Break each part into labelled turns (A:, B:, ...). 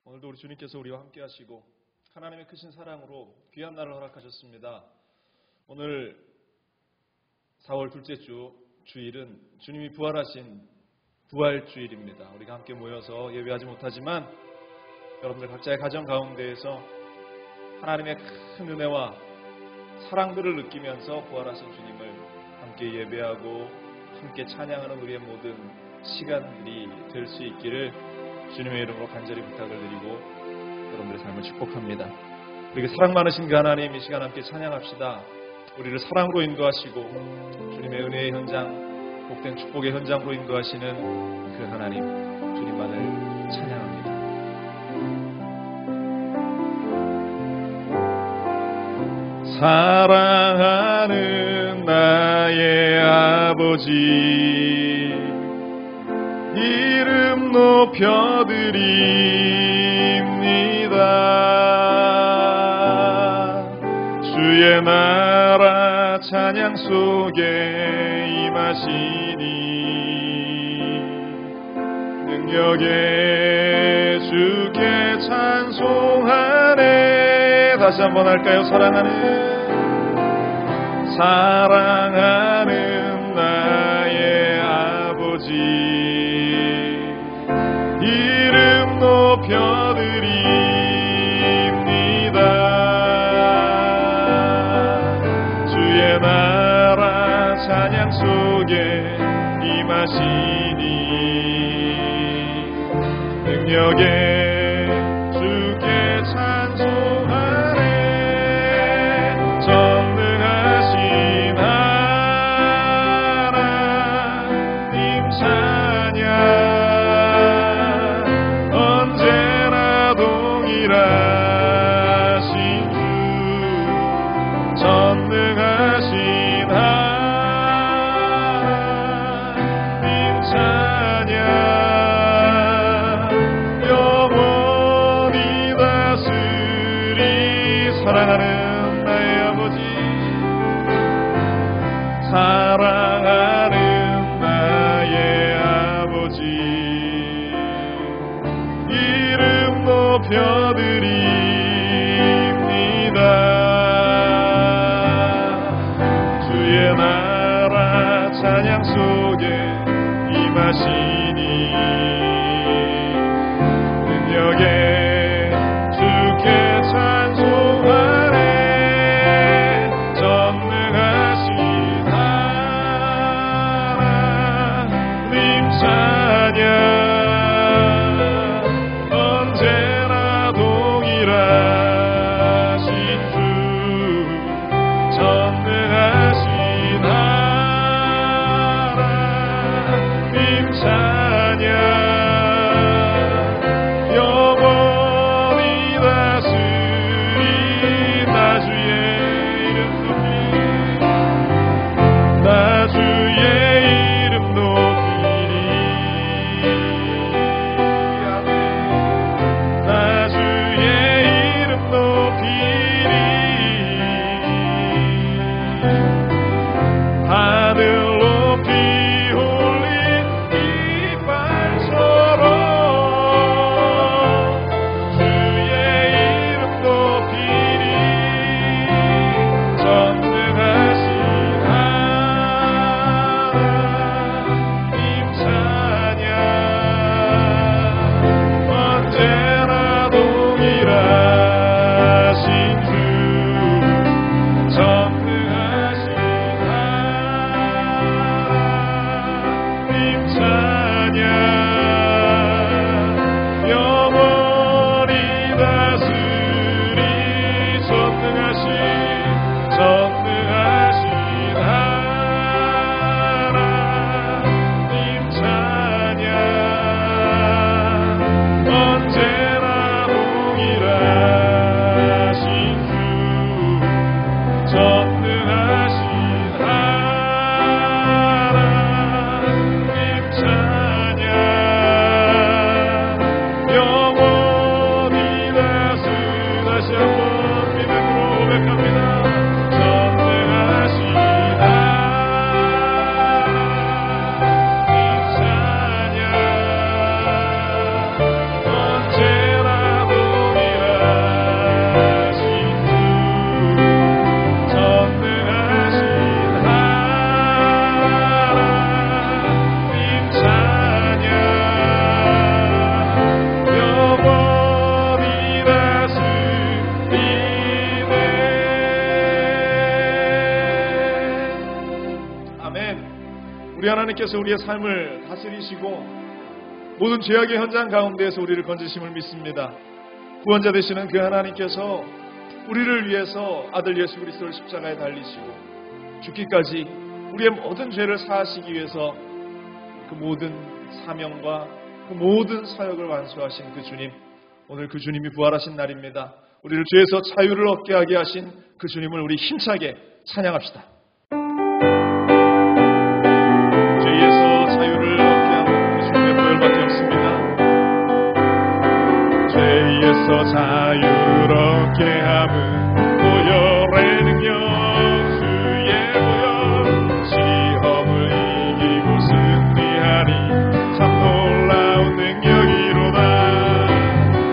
A: 오늘도 우리 주님께서 우리와 함께 하시고 하나님의 크신 사랑으로 귀한 날을 허락하셨습니다. 오늘 4월 둘째 주 주일은 주님이 부활하신 부활주일입니다. 우리가 함께 모여서 예배하지 못하지만 여러분들 각자의 가정 가운데에서 하나님의 큰 은혜와 사랑들을 느끼면서 부활하신 주님을 함께 예배하고 함께 찬양하는 우리의 모든 시간들이 될 수 있기를 주님의 이름으로 간절히 부탁을 드리고 여러분들의 삶을 축복합니다. 우리에게 사랑 많으신 그 하나님, 이 시간 함께 찬양합시다. 우리를 사랑으로 인도하시고 주님의 은혜의 현장, 복된 축복의 현장으로 인도하시는 그 하나님, 주님만을 찬양합니다. 사랑하는 나의 아버지, 이름 높여드립니다. 주의 나라 찬양 속에 임하시니 능력에 주께 찬송하네. 다시 한번 할까요? 사랑하는 나의 아버지, 이름 높여드립니다. 주의 나라 찬양 속에 임하시니 능력에 주께 찬송하네. 전능하신 하나님 찬양, 언제나 동일하신 주, 전능하신 하나님 찬양, 영원히 다스리. 사랑하는 나의 아버지, 사랑하는 나의 아버지, 이름 높여드립니다. 주의 나라 찬양 속에 임하시니 능력에 주께 찬송하네. 전능하신 하나님 찬양, 언제나 동일하신 주, 전능하신 하나님 찬양, 영원히 다스리. 나 주의 이름 높이리, 나 주의 이름 높이리. 아멘. 나 주의 이름 하나님께서 우리의 삶을 다스리시고 모든 죄악의 현장 가운데에서 우리를 건지심을 믿습니다. 구원자 되시는 그 하나님께서 우리를 위해서 아들 예수 그리스도를 십자가에 달리시고 죽기까지 우리의 모든 죄를 사하시기 위해서 그 모든 사명과 그 모든 사역을 완수하신 그 주님, 오늘 그 주님이 부활하신 날입니다. 우리를 죄에서 자유를 얻게 하게 하신 그 주님을 우리 힘차게 찬양합시다. 죄에서 자유를 얻게 하는 그 주님의 보혈밖에 없습니다. 죄에서 자유를 얻게 함은 보혈의 능력, 주의 보혈, 시험을 이기고 승리하니 참 놀라운 능력이로다.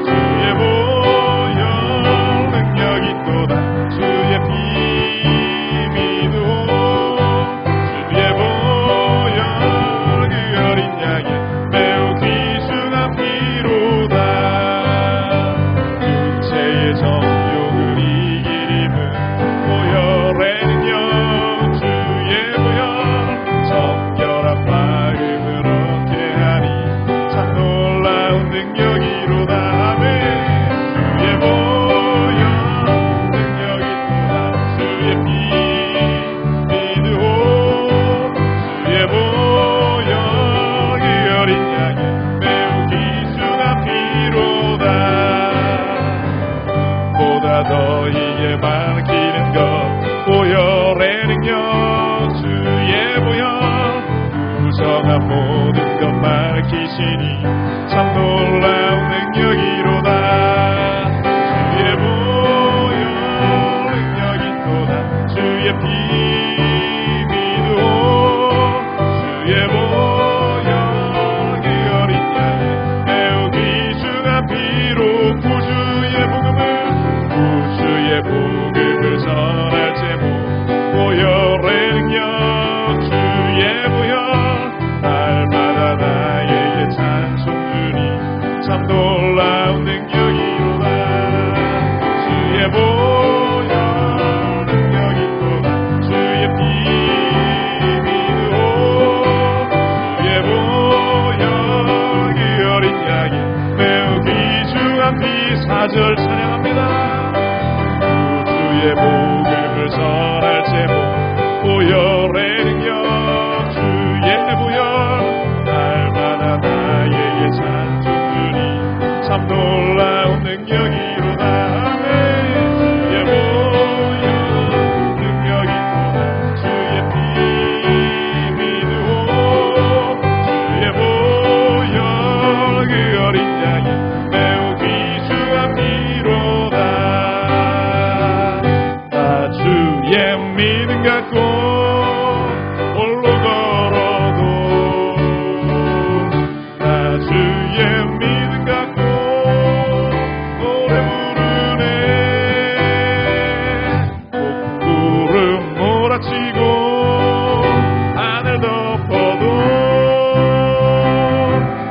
A: 주의 보혈 능력이 또다. 주의 피 믿어 주의 보혈 그 어린 양의 매우 귀중한 피로다. 육체의 정욕을 이길 힘은 보혈의 능력, 주의 보혈 정결한 마음을 얻게 하니 참 놀라운 능력이로다. 아멘. 주의 보혈 능력이 또다. 주의 피 믿으오 주의 보혈 그 어린 양의 매우 귀중한 피로다. 보다 더 이게 밝히는 것 보혈의 능력, 주의 보혈 부정한 모든 것 밝히시니 참 놀라운 능력이로다. 주의 보혈 능력이 또다. 주의 피 믿으오 주의 보혈 그 어린 양의 매우 귀중한 피로 구주의 복음을 전할 제목 보혈의 능력, 주의 보혈 날마다 나에게 찬송 주니 참 놀라운 능력이로다. 주의 보혈 능력이 또다. 주의 피 믿으오 주의 보혈 그 어린 양의 매우 귀중한 피. 4절 찬양합니다. 주의 복음을 전할 제목 보혈의 능력, 주의 보혈 날마다 나에게 찬송 주니 참 놀라운 능력이로다. 주의 보혈 능력이 또다. 주의 피 믿으오 주의 보혈 그 어린 양의 매우 귀중한 피로다. 나 주의 믿음 갖고 홀로 걸어도 나 주의 믿음 갖고 노래 부르네. 폭구름 몰아치고 하늘 덮어도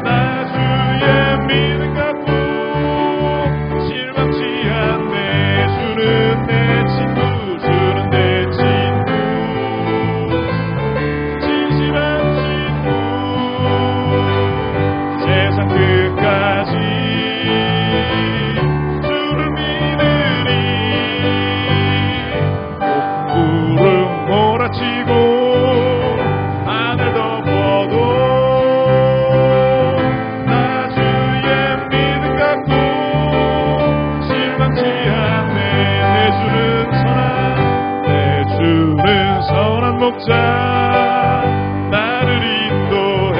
A: 나 주의 믿음 갖고 실망치 않네. 주는 내 친구, 주는 내 친구, 진실한 친구, 세상 끝까지 주를 믿으리. 폭구름 몰아치고 하늘 덮어도 나 주의 믿음 갖고 실망치 않네. 내 주는 선한 목자 나를 인도해.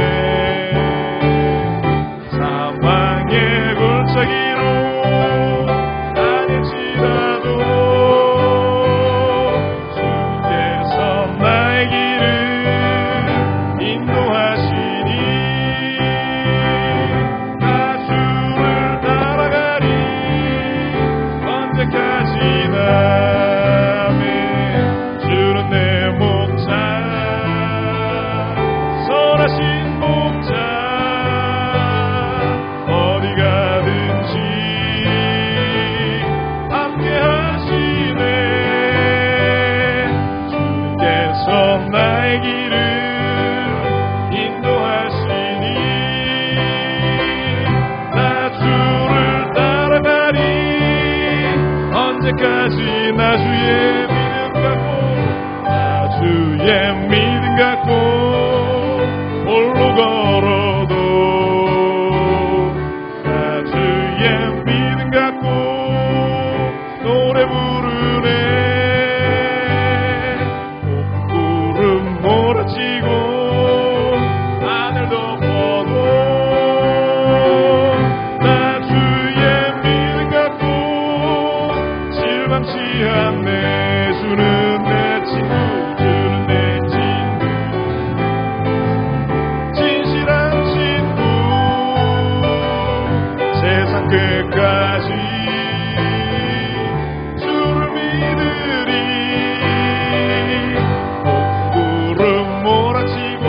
A: 사망의 골짜기로 다닐지라도 주께서 나의 길을 인도하시니 나 주를 따라가리. 언제까지나 주는 내 목자 귀한 내 주는 내 친구, 주는 내 친구, 진실한 친구, 세상 끝까지 주를 믿으리. 구름 몰아치고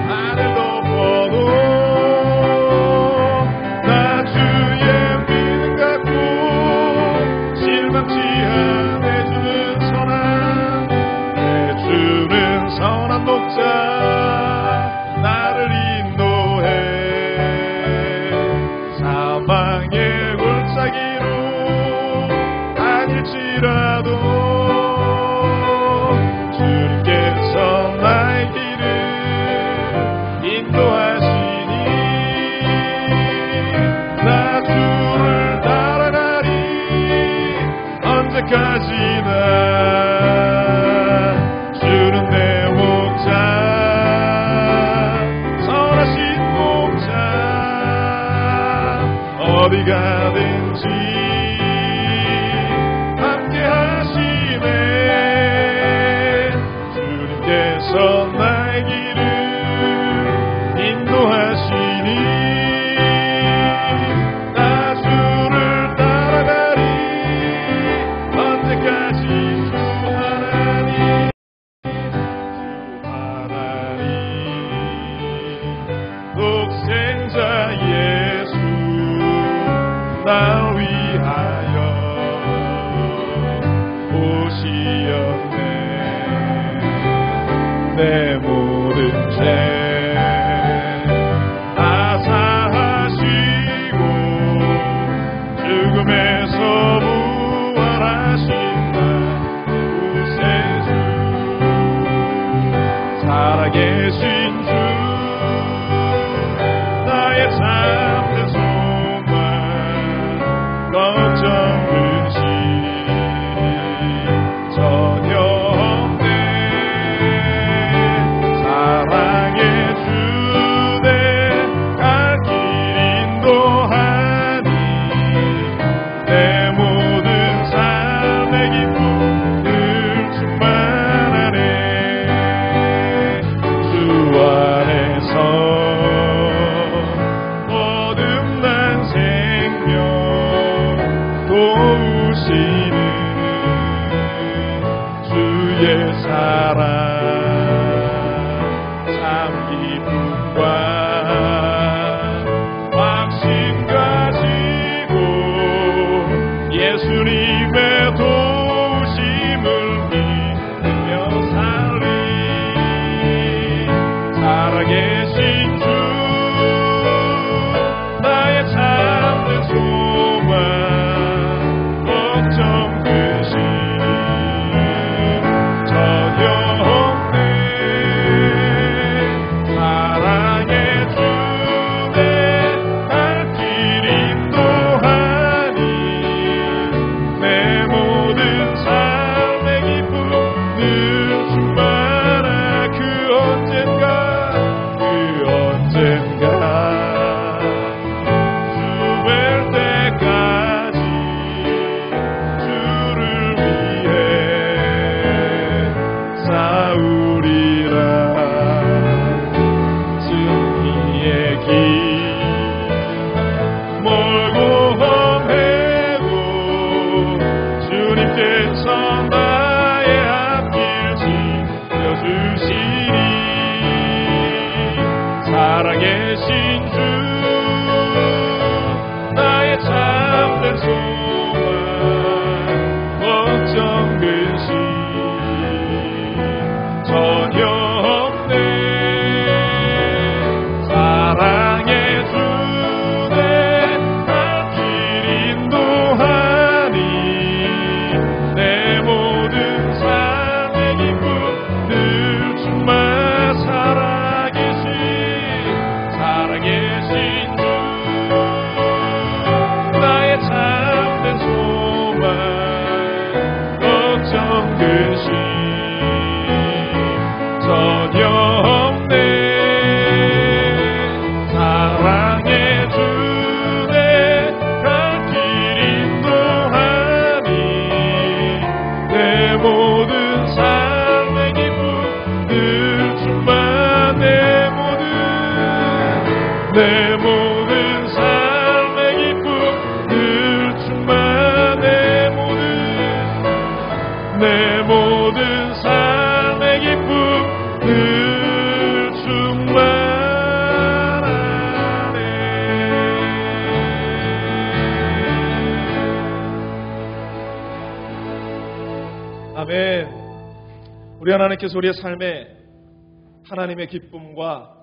A: 하늘 덮어도 나 주의 믿음 갖고 실망치 않아. 내 주는 선한 목자, 나를 인도해. 사망의 골짜기로 다닐지라도 주님께서 나의 길을 인도하시니 나 주를 따라가리. 언제까지나 주는 내 목자, 선하신 목자, 어디 가든지 함께 하시네. 주님께서 나의 길을 인도하시니 나 주를 따라가리. 언제까지 주 하나님, 주 하나님, 독생자 예수 날 위하여 오시었네. 내 모든 죄 다 사하시고 죽음에서 부활하신 나 구세주, 살아계신 주, 나의 참된 소망, 아멘. 우리 하나님께서 우리의 삶에 하나님의 기쁨과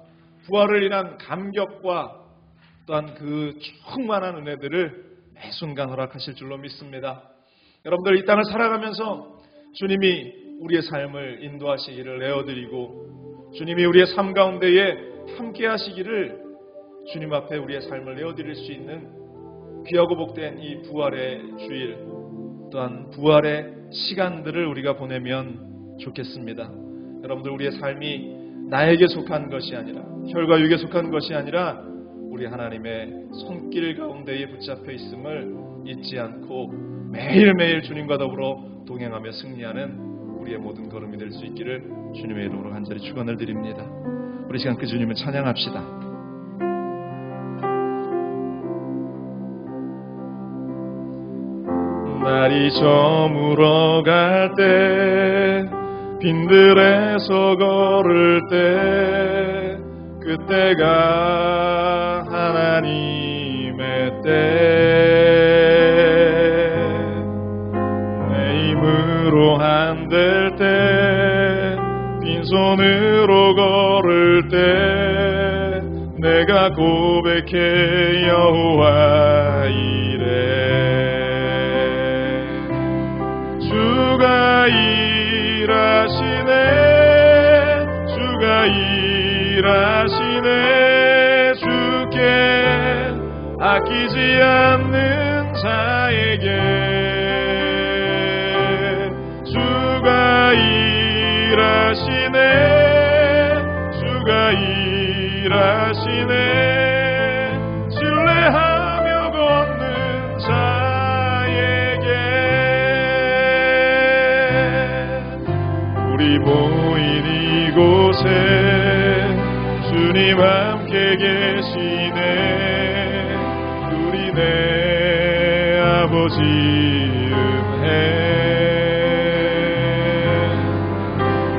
A: 부활을 인한 감격과 또한 그 충만한 은혜들을 매 순간 허락하실 줄로 믿습니다. 여러분들 이 땅을 살아가면서 주님이 우리의 삶을 인도하시기를 내어드리고 주님이 우리의 삶 가운데에 함께 하시기를 주님 앞에 우리의 삶을 내어드릴 수 있는 귀하고 복된 이 부활의 주일 또한 부활의 시간들을 우리가 보내면 좋겠습니다. 여러분들 우리의 삶이 나에게 속한 것이 아니라 혈과 육에 속한 것이 아니라 우리 하나님의 손길 가운데에 붙잡혀 있음을 잊지 않고 매일매일 주님과 더불어 동행하며 승리하는 우리의 모든 걸음이 될 수 있기를 주님의 이름으로 간절히 축원을 드립니다. 우리 시간 그 주님을 찬양합시다. 날이 저물어 갈 때 빈들에서 걸을 때 그때가 하나님의 때 내 힘으로 안 될 때 빈손으로 걸을 때 내가 고백해 여호와 이래 주가 일하시네 주가 일하시네 주께 아끼지 않는 자에게 주가 일하시네 주가 일하시네 신뢰하며 걷는 자에게 우리 모인 이곳에 주님 함께 계시네 우리 내 아버지 은혜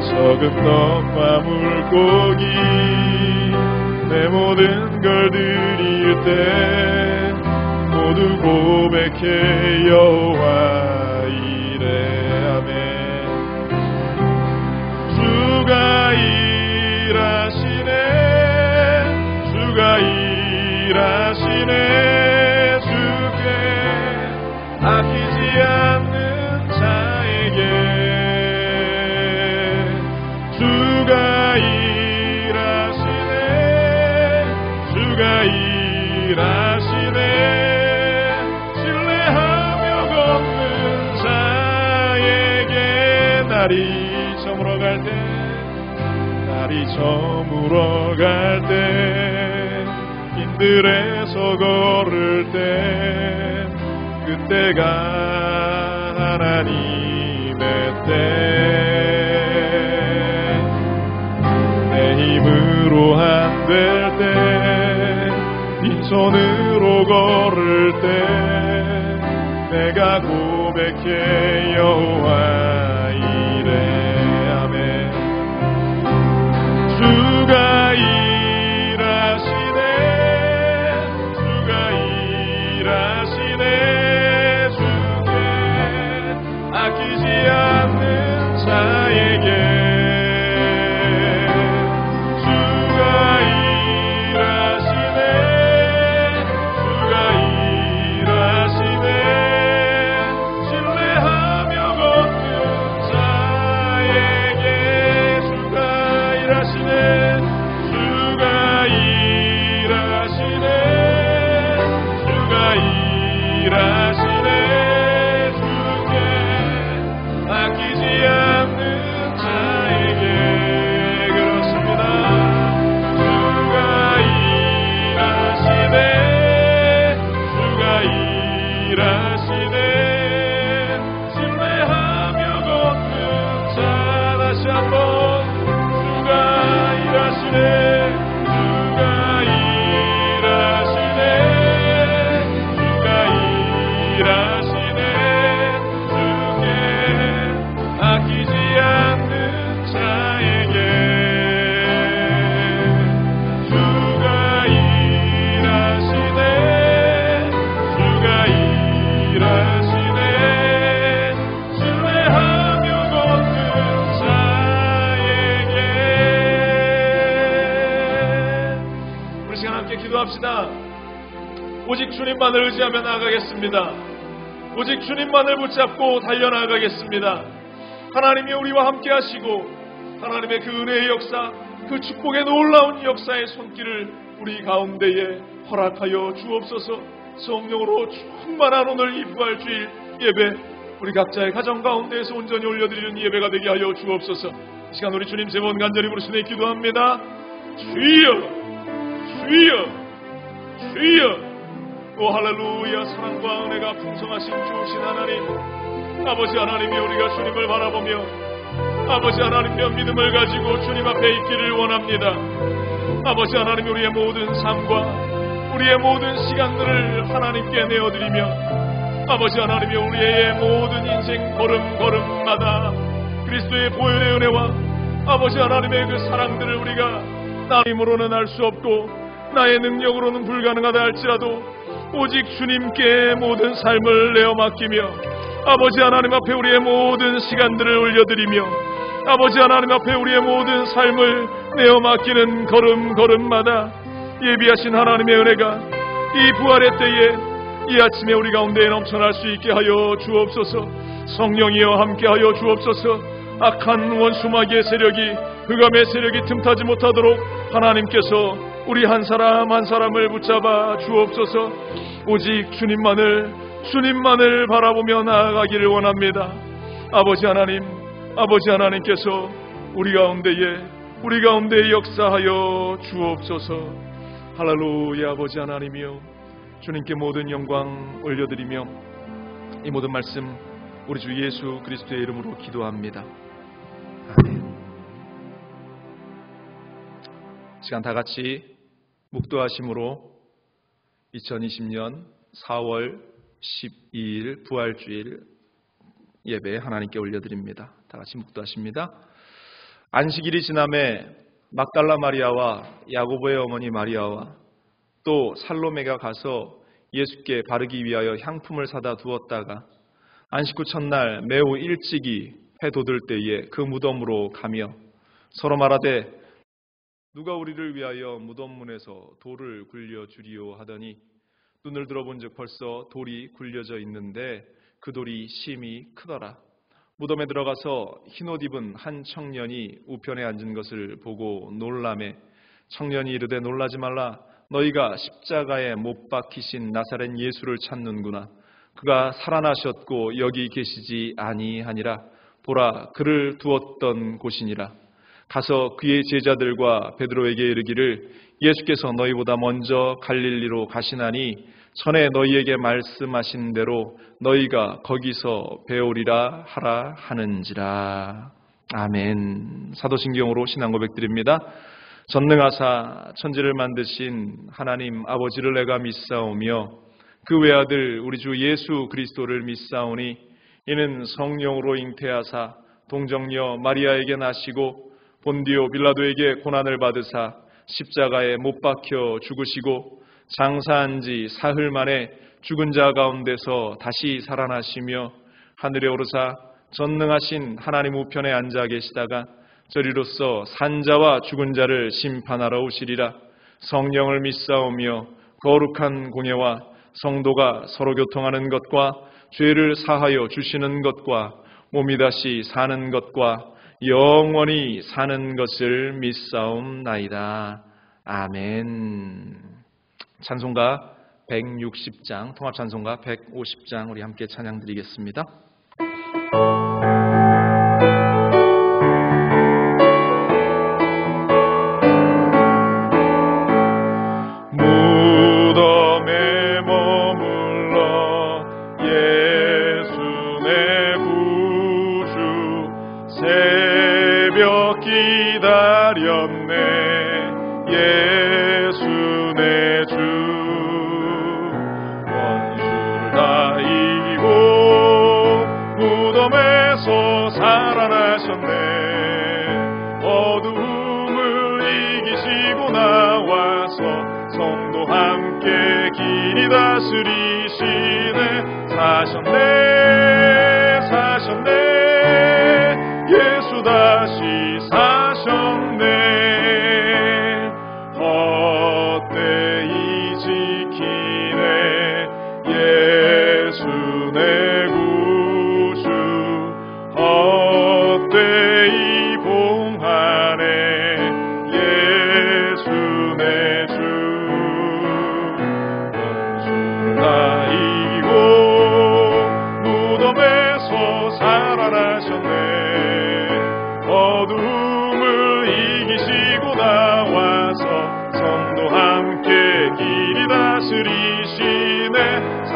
A: 적은 떡과 물고기 내 모든 걸 드릴 때 모두 고백해 여호와 이래 아멘 주가 일하시네 주가 일하시네 주께 아끼지 않는 자에게 주가 일하시네 주가 일하시네 신뢰하며 걷는 자에게 날이 저물어 갈 때 날이 저물어 갈 때 빈들에서 걸을 때 그때가 하나님의 때 내 힘으로 안 될 때 빈손으로 걸을 때 내가 고백해 여호와 이래 아멘 주가 일하시네 주가 일하시네 주께 아끼지 않는 자에게 오직 주님만을 의지하며 나아가겠습니다. 오직 주님만을 붙잡고 달려나가겠습니다. 하나님이 우리와 함께 하시고 하나님의 그 은혜의 역사, 그 축복의 놀라운 역사의 손길을 우리 가운데에 허락하여 주옵소서. 성령으로 충만한 오늘 이 부활주일 예배, 우리 각자의 가정 가운데에서 온전히 올려드리는 예배가 되게 하여 주옵소서. 이 시간 우리 주님 세 번 간절히 부르시네 기도합니다. 주여, 주여, 주여. 오 할렐루야. 사랑과 은혜가 풍성하신 주신 하나님, 아버지 하나님이 우리가 주님을 바라보며 아버지 하나님의 믿음을 가지고 주님 앞에 있기를 원합니다. 아버지 하나님, 우리의 모든 삶과 우리의 모든 시간들을 하나님께 내어드리며 아버지 하나님이 우리의 모든 인생 걸음걸음마다 그리스도의 보혈의 은혜와 아버지 하나님의 그 사랑들을 우리가 나 힘으로는 알 수 없고 나의 능력으로는 불가능하다 할지라도 오직 주님께 모든 삶을 내어 맡기며 아버지 하나님 앞에 우리의 모든 시간들을 올려드리며 아버지 하나님 앞에 우리의 모든 삶을 내어 맡기는 걸음걸음마다 예비하신 하나님의 은혜가 이 부활의 때에 이 아침에 우리 가운데에 넘쳐날 수 있게 하여 주옵소서. 성령이여 함께하여 주옵소서. 악한 원수마귀의 세력이, 흑암의 세력이 틈타지 못하도록 하나님께서 우리 한 사람 한 사람을 붙잡아 주옵소서. 오직 주님만을 바라보며 나아가기를 원합니다. 아버지 하나님, 아버지 하나님께서 우리 가운데에 역사하여 주옵소서. 할렐루야. 아버지 하나님이여, 주님께 모든 영광 올려드리며 이 모든 말씀 우리 주 예수 그리스도의 이름으로 기도합니다. 아멘. 시간 다 같이 묵도하심으로 2020년 4월 12일 부활주일 예배 하나님께 올려드립니다. 다 같이 묵도하십니다. 안식일이 지남에 막달라 마리아와 야고보의 어머니 마리아와 또 살로메가 가서 예수께 바르기 위하여 향품을 사다 두었다가 안식 후 첫날 매우 일찍이 해 돋을 때에 그 무덤으로 가며 서로 말하되 누가 우리를 위하여 무덤 문에서 돌을 굴려 주리오 하더니 눈을 들어본즉 벌써 돌이 굴려져 있는데 그 돌이 심히 크더라. 무덤에 들어가서 흰옷 입은 한 청년이 우편에 앉은 것을 보고 놀라매 청년이 이르되 놀라지 말라. 너희가 십자가에 못 박히신 나사렛 예수를 찾는구나. 그가 살아나셨고 여기 계시지 아니하니라. 보라, 그를 두었던 곳이니라. 가서 그의 제자들과 베드로에게 이르기를 예수께서 너희보다 먼저 갈릴리로 가시나니 전에 너희에게 말씀하신 대로 너희가 거기서 배우리라 하라 하는지라. 아멘. 사도신경으로 신앙 고백드립니다. 전능하사 천지를 만드신 하나님 아버지를 내가 믿사오며 그 외아들 우리 주 예수 그리스도를 믿사오니 이는 성령으로 잉태하사 동정녀 마리아에게 나시고 본디오 빌라도에게 고난을 받으사 십자가에 못 박혀 죽으시고 장사한 지 사흘 만에 죽은 자 가운데서 다시 살아나시며 하늘에 오르사 전능하신 하나님 우편에 앉아 계시다가 저리로서 산자와 죽은 자를 심판하러 오시리라. 성령을 믿사오며 거룩한 공예와 성도가 서로 교통하는 것과 죄를 사하여 주시는 것과 몸이 다시 사는 것과 영원히 사는 것을 믿사옵나이다. 아멘. 찬송가 160장, 통합찬송가 150장 우리 함께 찬양 드리겠습니다.
B: 무덤에 머물러 예수 내 구주 새벽 기다렸네. 예수 내 주 원수를 다 이기고 무덤에서 살아나셨네. 어두움을 이기시고 나와서 성도 함께 길이 다스리시네. 사셨네 사셨네 예수 다시 사셨네. 헛되이 지키네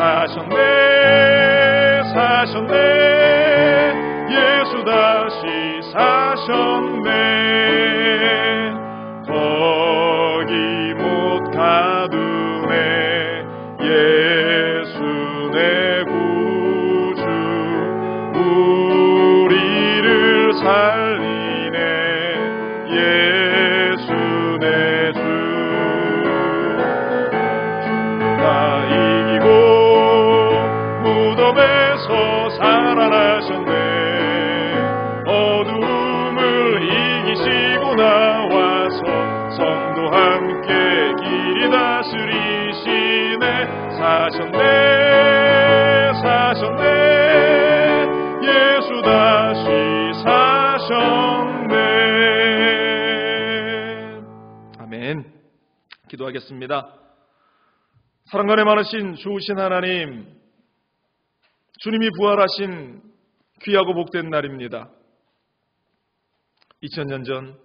B: 사셨네 예수 다시 사셨네 거기 못 가두네 예수 내 구주 우리를 살리네 예수 내 주 다 이기고 무덤에서 살아나셨네 어둠을 이기시고 나와서 성도 함께 길이 다스리시네 사셨네 예수 다시 사셨네.
A: 아멘. 기도하겠습니다. 사랑간에 많으신 좋으신 하나님, 주님이 부활하신 귀하고 복된 날입니다. 2000년 전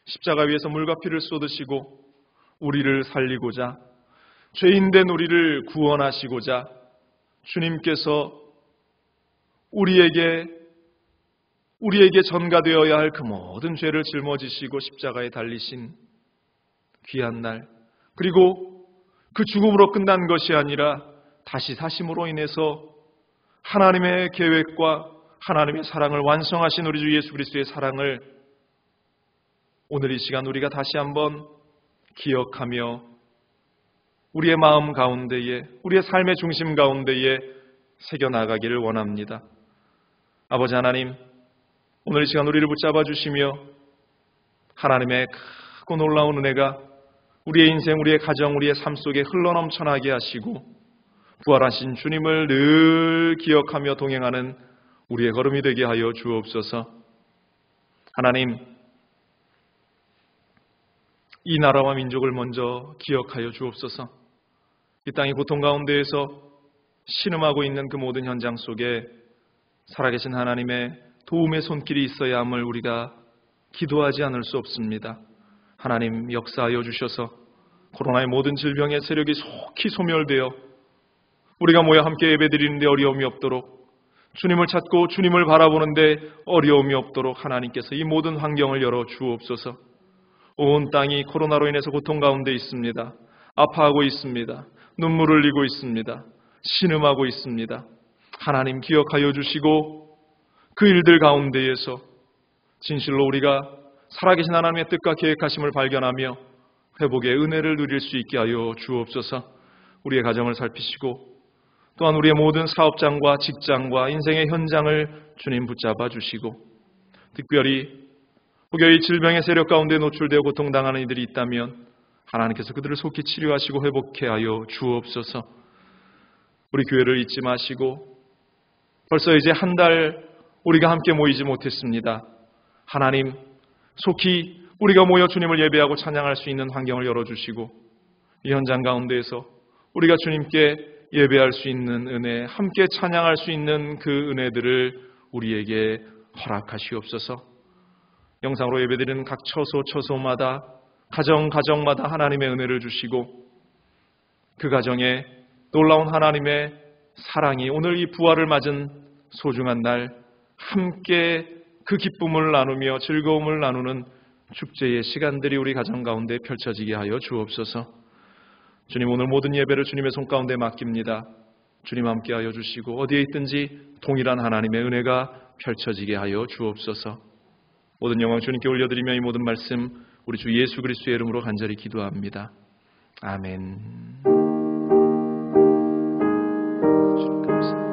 A: 십자가 위에서 물과 피를 쏟으시고 우리를 살리고자 죄인된 우리를 구원하시고자 주님께서 우리에게 전가되어야 할 그 모든 죄를 짊어지시고 십자가에 달리신 귀한 날, 그리고 그 죽음으로 끝난 것이 아니라 다시 사심으로 인해서 하나님의 계획과 하나님의 사랑을 완성하신 우리 주 예수 그리스도의 사랑을 오늘 이 시간 우리가 다시 한번 기억하며 우리의 마음 가운데에, 우리의 삶의 중심 가운데에 새겨나가기를 원합니다. 아버지 하나님, 오늘 이 시간 우리를 붙잡아 주시며 하나님의 크고 놀라운 은혜가 우리의 인생, 우리의 가정, 우리의 삶 속에 흘러넘쳐나게 하시고 부활하신 주님을 늘 기억하며 동행하는 우리의 걸음이 되게 하여 주옵소서. 하나님, 이 나라와 민족을 먼저 기억하여 주옵소서. 이 땅의 고통 가운데에서 신음하고 있는 그 모든 현장 속에 살아계신 하나님의 도움의 손길이 있어야 함을 우리가 기도하지 않을 수 없습니다. 하나님 역사하여 주셔서 코로나의 모든 질병의 세력이 속히 소멸되어 우리가 모여 함께 예배드리는데 어려움이 없도록, 주님을 찾고 주님을 바라보는데 어려움이 없도록 하나님께서 이 모든 환경을 열어 주옵소서. 온 땅이 코로나로 인해서 고통 가운데 있습니다. 아파하고 있습니다. 눈물을 흘리고 있습니다. 신음하고 있습니다. 하나님 기억하여 주시고 그 일들 가운데에서 진실로 우리가 살아계신 하나님의 뜻과 계획하심을 발견하며 회복의 은혜를 누릴 수 있게 하여 주옵소서. 우리의 가정을 살피시고 또한 우리의 모든 사업장과 직장과 인생의 현장을 주님 붙잡아 주시고, 특별히 혹여 이 질병의 세력 가운데 노출되어 고통당하는 이들이 있다면 하나님께서 그들을 속히 치료하시고 회복케 하여 주옵소서. 우리 교회를 잊지 마시고 벌써 이제 한 달 우리가 함께 모이지 못했습니다. 하나님 속히 우리가 모여 주님을 예배하고 찬양할 수 있는 환경을 열어주시고 이 현장 가운데에서 우리가 주님께 예배할 수 있는 은혜, 함께 찬양할 수 있는 그 은혜들을 우리에게 허락하시옵소서. 영상으로 예배드리는 각 처소마다 가정마다 하나님의 은혜를 주시고 그 가정에 놀라운 하나님의 사랑이 오늘 이 부활을 맞은 소중한 날 함께 그 기쁨을 나누며 즐거움을 나누는 축제의 시간들이 우리 가정 가운데 펼쳐지게 하여 주옵소서. 주님, 오늘 모든 예배를 주님의 손 가운데 맡깁니다. 주님 함께 하여 주시고 어디에 있든지 동일한 하나님의 은혜가 펼쳐지게 하여 주옵소서. 모든 영광 주님께 올려드리며 이 모든 말씀 우리 주 예수 그리스도의 이름으로 간절히 기도합니다. 아멘. 주님 감사합니다.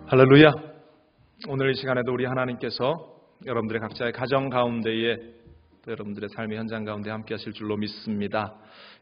A: 할렐루야. 오늘 이 시간에도 우리 하나님께서 여러분들의 각자의 가정 가운데에 또 여러분들의 삶의 현장 가운데 함께 하실 줄로 믿습니다.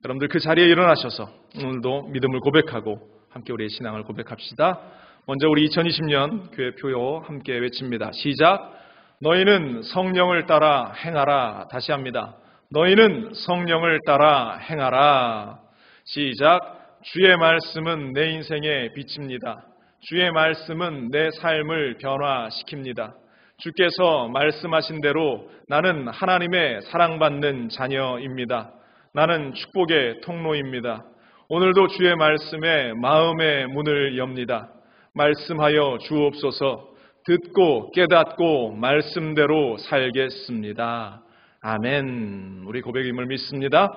A: 여러분들 그 자리에 일어나셔서 오늘도 믿음을 고백하고 함께 우리의 신앙을 고백합시다. 먼저 우리 2020년 교회 표요 함께 외칩니다. 시작. 너희는 성령을 따라 행하라. 다시 합니다. 너희는 성령을 따라 행하라. 시작. 주의 말씀은 내 인생의 빛입니다. 주의 말씀은 내 삶을 변화시킵니다. 주께서 말씀하신 대로 나는 하나님의 사랑받는 자녀입니다. 나는 축복의 통로입니다. 오늘도 주의 말씀에 마음의 문을 엽니다. 말씀하여 주옵소서. 듣고 깨닫고 말씀대로 살겠습니다. 아멘. 우리 고백임을 믿습니다.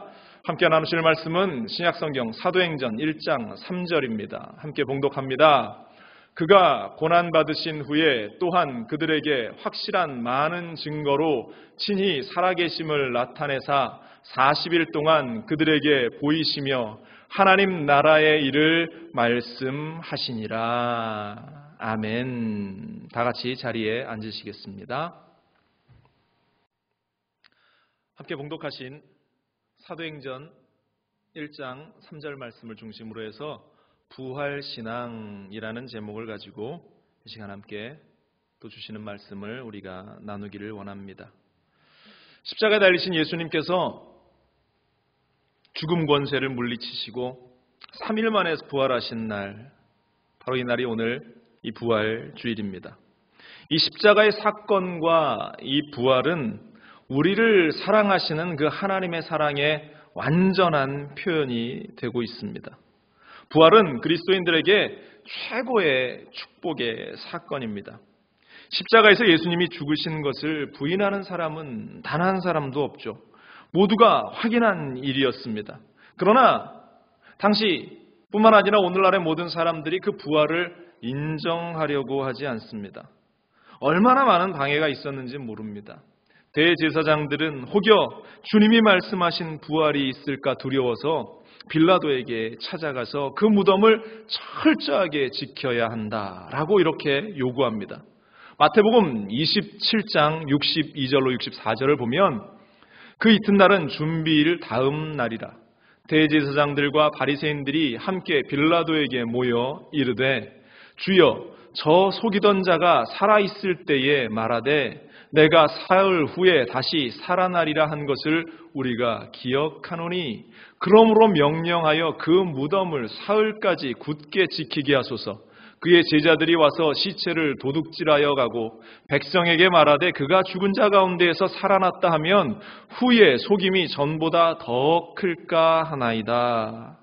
A: 함께 나누실 말씀은 신약성경 사도행전 1장 3절입니다. 함께 봉독합니다. 그가 고난받으신 후에 또한 그들에게 확실한 많은 증거로 친히 살아계심을 나타내사 40일 동안 그들에게 보이시며 하나님 나라의 일을 말씀하시니라. 아멘. 다 같이 자리에 앉으시겠습니다. 함께 봉독하신 사도행전 1장 3절 말씀을 중심으로 해서 부활신앙이라는 제목을 가지고 이 시간 함께 또 주시는 말씀을 우리가 나누기를 원합니다. 십자가에 달리신 예수님께서 죽음 권세를 물리치시고 3일 만에 부활하신 날, 바로 이 날이 오늘 이 부활 주일입니다. 이 십자가의 사건과 이 부활은 우리를 사랑하시는 그 하나님의 사랑의 완전한 표현이 되고 있습니다. 부활은 그리스도인들에게 최고의 축복의 사건입니다. 십자가에서 예수님이 죽으신 것을 부인하는 사람은 단 한 사람도 없죠. 모두가 확인한 일이었습니다. 그러나 당시뿐만 아니라 오늘날의 모든 사람들이 그 부활을 인정하려고 하지 않습니다. 얼마나 많은 방해가 있었는지 모릅니다. 대제사장들은 혹여 주님이 말씀하신 부활이 있을까 두려워서 빌라도에게 찾아가서 그 무덤을 철저하게 지켜야 한다라고 이렇게 요구합니다. 마태복음 27장 62절로 64절을 보면 그 이튿날은 준비일 다음 날이라. 대제사장들과 바리새인들이 함께 빌라도에게 모여 이르되 주여 저 속이던 자가 살아있을 때에 말하되 내가 사흘 후에 다시 살아나리라 한 것을 우리가 기억하노니 그러므로 명령하여 그 무덤을 사흘까지 굳게 지키게 하소서. 그의 제자들이 와서 시체를 도둑질하여 가고 백성에게 말하되 그가 죽은 자 가운데에서 살아났다 하면 후에 속임이 전보다 더 클까 하나이다.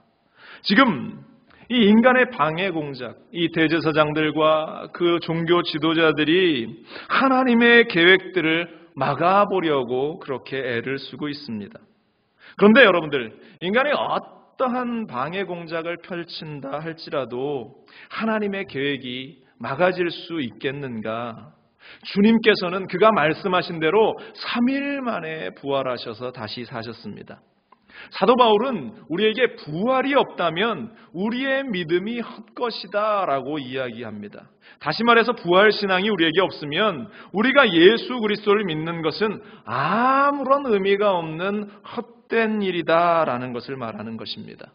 A: 지금 이 인간의 방해 공작, 이 대제사장들과 그 종교 지도자들이 하나님의 계획들을 막아보려고 그렇게 애를 쓰고 있습니다. 그런데 여러분들, 인간이 어떠한 방해 공작을 펼친다 할지라도 하나님의 계획이 막아질 수 있겠는가? 주님께서는 그가 말씀하신 대로 3일 만에 부활하셔서 다시 사셨습니다. 사도 바울은 우리에게 부활이 없다면 우리의 믿음이 헛것이다 라고 이야기합니다. 다시 말해서 부활신앙이 우리에게 없으면 우리가 예수 그리스도를 믿는 것은 아무런 의미가 없는 헛된 일이다 라는 것을 말하는 것입니다.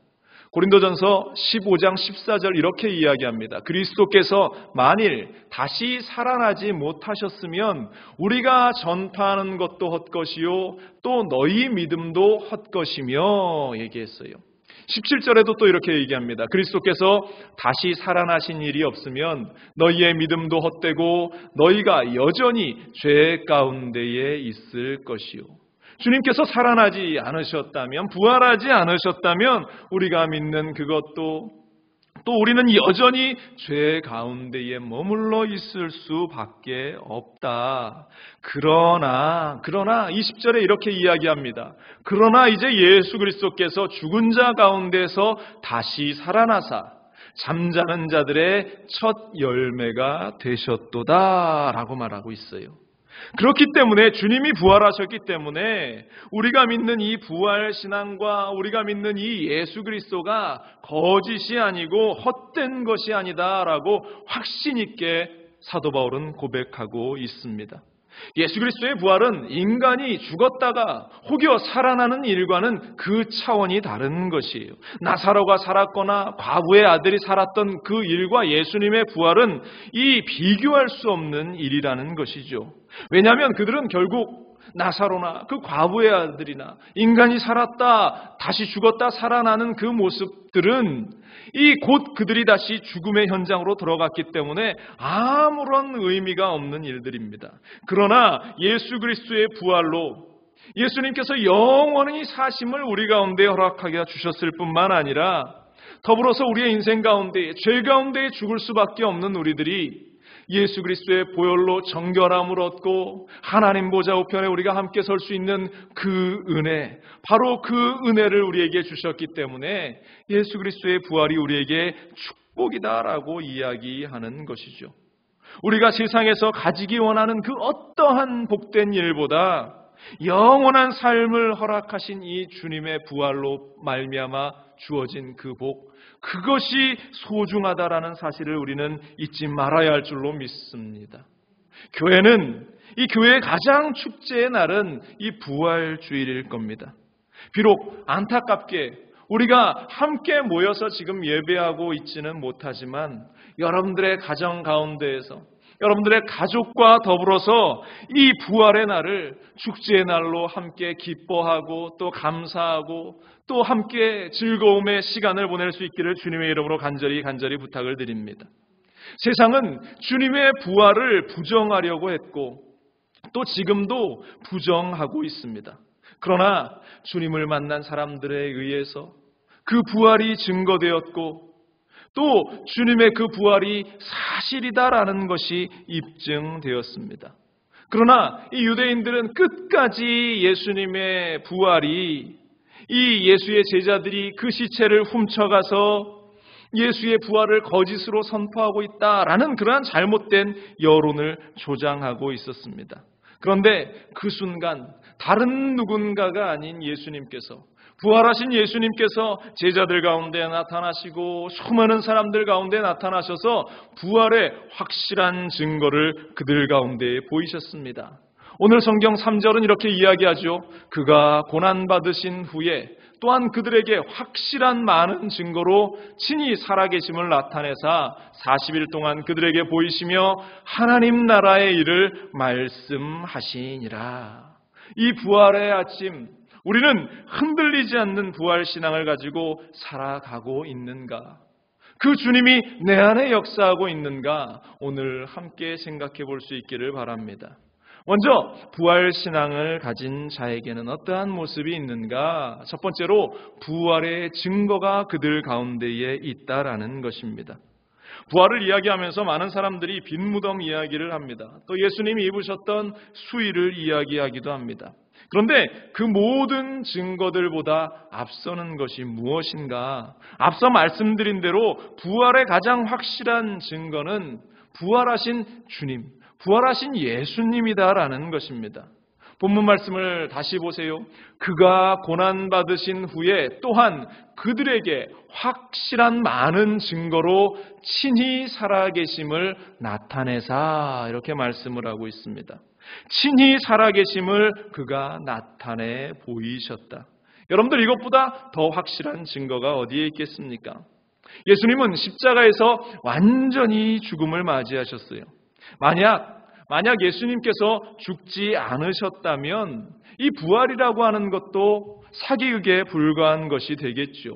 A: 고린도전서 15장 14절 이렇게 이야기합니다. 그리스도께서 만일 다시 살아나지 못하셨으면 우리가 전파하는 것도 헛것이요 또 너희 믿음도 헛것이며 얘기했어요. 17절에도 또 이렇게 얘기합니다. 그리스도께서 다시 살아나신 일이 없으면 너희의 믿음도 헛되고 너희가 여전히 죄 가운데에 있을 것이요. 주님께서 살아나지 않으셨다면, 부활하지 않으셨다면 우리가 믿는 그것도 또 우리는 여전히 죄 가운데에 머물러 있을 수밖에 없다. 그러나 20절에 이렇게 이야기합니다. 그러나 이제 예수 그리스도께서 죽은 자 가운데서 다시 살아나사 잠자는 자들의 첫 열매가 되셨도다 라고 말하고 있어요. 그렇기 때문에 주님이 부활하셨기 때문에 우리가 믿는 이 부활신앙과 우리가 믿는 이 예수 그리스도가 거짓이 아니고 헛된 것이 아니다라고 확신 있게 사도 바울은 고백하고 있습니다. 예수 그리스도의 부활은 인간이 죽었다가 혹여 살아나는 일과는 그 차원이 다른 것이에요. 나사로가 살았거나 과부의 아들이 살았던 그 일과 예수님의 부활은 이 비교할 수 없는 일이라는 것이죠. 왜냐하면 그들은 결국 나사로나 그 과부의 아들이나 인간이 살았다 다시 죽었다 살아나는 그 모습들은 이 곧 그들이 다시 죽음의 현장으로 들어갔기 때문에 아무런 의미가 없는 일들입니다. 그러나 예수 그리스도의 부활로 예수님께서 영원히 사심을 우리 가운데 허락하게 주셨을 뿐만 아니라 더불어서 우리의 인생 가운데 죄 가운데 죽을 수밖에 없는 우리들이 예수 그리스도의 보혈로 정결함을 얻고 하나님 보좌 우편에 우리가 함께 설 수 있는 그 은혜, 바로 그 은혜를 우리에게 주셨기 때문에 예수 그리스도의 부활이 우리에게 축복이다라고 이야기하는 것이죠. 우리가 세상에서 가지기 원하는 그 어떠한 복된 일보다 영원한 삶을 허락하신 이 주님의 부활로 말미암아 주어진 그 복, 그것이 소중하다라는 사실을 우리는 잊지 말아야 할 줄로 믿습니다. 교회는 이 교회의 가장 축제의 날은 이 부활 주일일 겁니다. 비록 안타깝게 우리가 함께 모여서 지금 예배하고 있지는 못하지만 여러분들의 가정 가운데에서 여러분들의 가족과 더불어서 이 부활의 날을 축제의 날로 함께 기뻐하고 또 감사하고 또 함께 즐거움의 시간을 보낼 수 있기를 주님의 이름으로 간절히 부탁을 드립니다. 세상은 주님의 부활을 부정하려고 했고 또 지금도 부정하고 있습니다. 그러나 주님을 만난 사람들에 의해서 그 부활이 증거되었고 또 주님의 그 부활이 사실이다라는 것이 입증되었습니다. 그러나 이 유대인들은 끝까지 예수님의 부활이 이 예수의 제자들이 그 시체를 훔쳐가서 예수의 부활을 거짓으로 선포하고 있다라는 그러한 잘못된 여론을 조장하고 있었습니다. 그런데 그 순간 다른 누군가가 아닌 예수님께서, 부활하신 예수님께서 제자들 가운데 나타나시고 수많은 사람들 가운데 나타나셔서 부활의 확실한 증거를 그들 가운데 보이셨습니다. 오늘 성경 3절은 이렇게 이야기하죠. 그가 고난받으신 후에 또한 그들에게 확실한 많은 증거로 친히 살아계심을 나타내사 40일 동안 그들에게 보이시며 하나님 나라의 일을 말씀하시니라. 이 부활의 아침, 우리는 흔들리지 않는 부활신앙을 가지고 살아가고 있는가? 그 주님이 내 안에 역사하고 있는가? 오늘 함께 생각해 볼 수 있기를 바랍니다. 먼저 부활신앙을 가진 자에게는 어떠한 모습이 있는가? 첫 번째로 부활의 증거가 그들 가운데에 있다라는 것입니다. 부활을 이야기하면서 많은 사람들이 빈 무덤 이야기를 합니다. 또 예수님이 입으셨던 수의를 이야기하기도 합니다. 그런데 그 모든 증거들보다 앞서는 것이 무엇인가? 앞서 말씀드린 대로 부활의 가장 확실한 증거는 부활하신 주님, 부활하신 예수님이다라는 것입니다. 본문 말씀을 다시 보세요. 그가 고난받으신 후에 또한 그들에게 확실한 많은 증거로 친히 살아계심을 나타내사, 이렇게 말씀을 하고 있습니다. 친히 살아계심을 그가 나타내 보이셨다. 여러분들, 이것보다 더 확실한 증거가 어디에 있겠습니까? 예수님은 십자가에서 완전히 죽음을 맞이하셨어요. 만약 예수님께서 죽지 않으셨다면 이 부활이라고 하는 것도 사기극에 불과한 것이 되겠죠.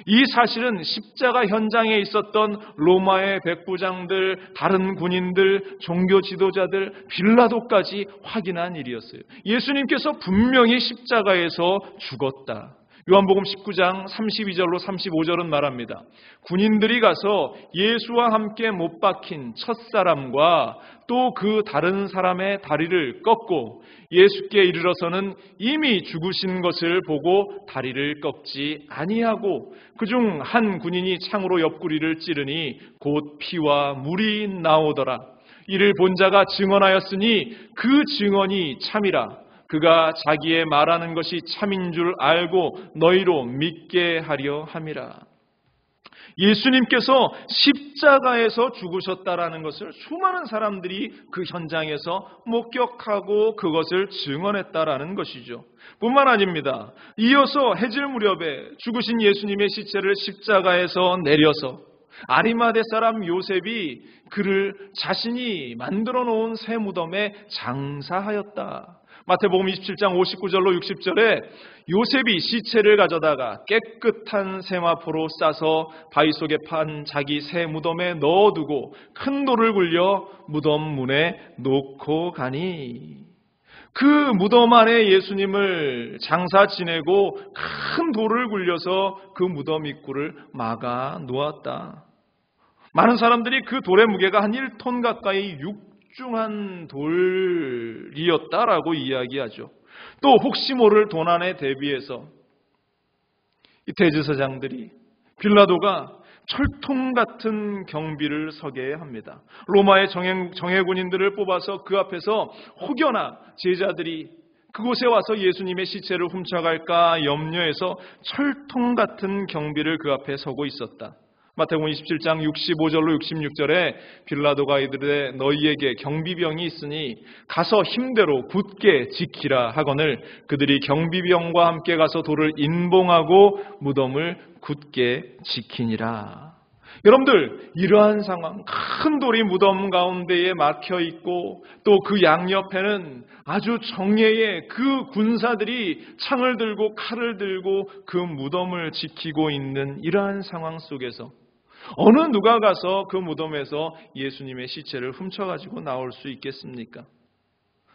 A: 이 사실은 십자가 현장에 있었던 로마의 백부장들, 다른 군인들, 종교 지도자들, 빌라도까지 확인한 일이었어요. 예수님께서 분명히 십자가에서 죽었다. 요한복음 19장 32절로 35절은 말합니다. 군인들이 가서 예수와 함께 못 박힌 첫사람과 또 그 다른 사람의 다리를 꺾고 예수께 이르러서는 이미 죽으신 것을 보고 다리를 꺾지 아니하고 그중 한 군인이 창으로 옆구리를 찌르니 곧 피와 물이 나오더라. 이를 본 자가 증언하였으니 그 증언이 참이라. 그가 자기의 말하는 것이 참인 줄 알고 너희로 믿게 하려 함이라. 예수님께서 십자가에서 죽으셨다라는 것을 수많은 사람들이 그 현장에서 목격하고 그것을 증언했다라는 것이죠. 뿐만 아닙니다. 이어서 해질 무렵에 죽으신 예수님의 시체를 십자가에서 내려서 아리마대 사람 요셉이 그를 자신이 만들어 놓은 새 무덤에 장사하였다. 마태복음 27장 59절로 60절에 요셉이 시체를 가져다가 깨끗한 세마포로 싸서 바위 속에 판 자기 새 무덤에 넣어두고 큰 돌을 굴려 무덤 문에 놓고 가니, 그 무덤 안에 예수님을 장사 지내고 큰 돌을 굴려서 그 무덤 입구를 막아 놓았다. 많은 사람들이 그 돌의 무게가 한 1톤 가까이 육중한 돌이었다라고 이야기하죠. 또 혹시 모를 도난에 대비해서 이 대제사장들이 빌라도가 철통 같은 경비를 서게 합니다. 로마의 정예군인들을 뽑아서 그 앞에서 혹여나 제자들이 그곳에 와서 예수님의 시체를 훔쳐갈까 염려해서 철통 같은 경비를 그 앞에 서고 있었다. 마태복음 27장 65절로 66절에 빌라도가 이르되 너희에게 경비병이 있으니 가서 힘대로 굳게 지키라 하거늘 그들이 경비병과 함께 가서 돌을 인봉하고 무덤을 굳게 지키니라. 여러분들, 이러한 상황, 큰 돌이 무덤 가운데에 막혀 있고 또 그 양옆에는 아주 정예의 그 군사들이 창을 들고 칼을 들고 그 무덤을 지키고 있는 이러한 상황 속에서 어느 누가 가서 그 무덤에서 예수님의 시체를 훔쳐가지고 나올 수 있겠습니까?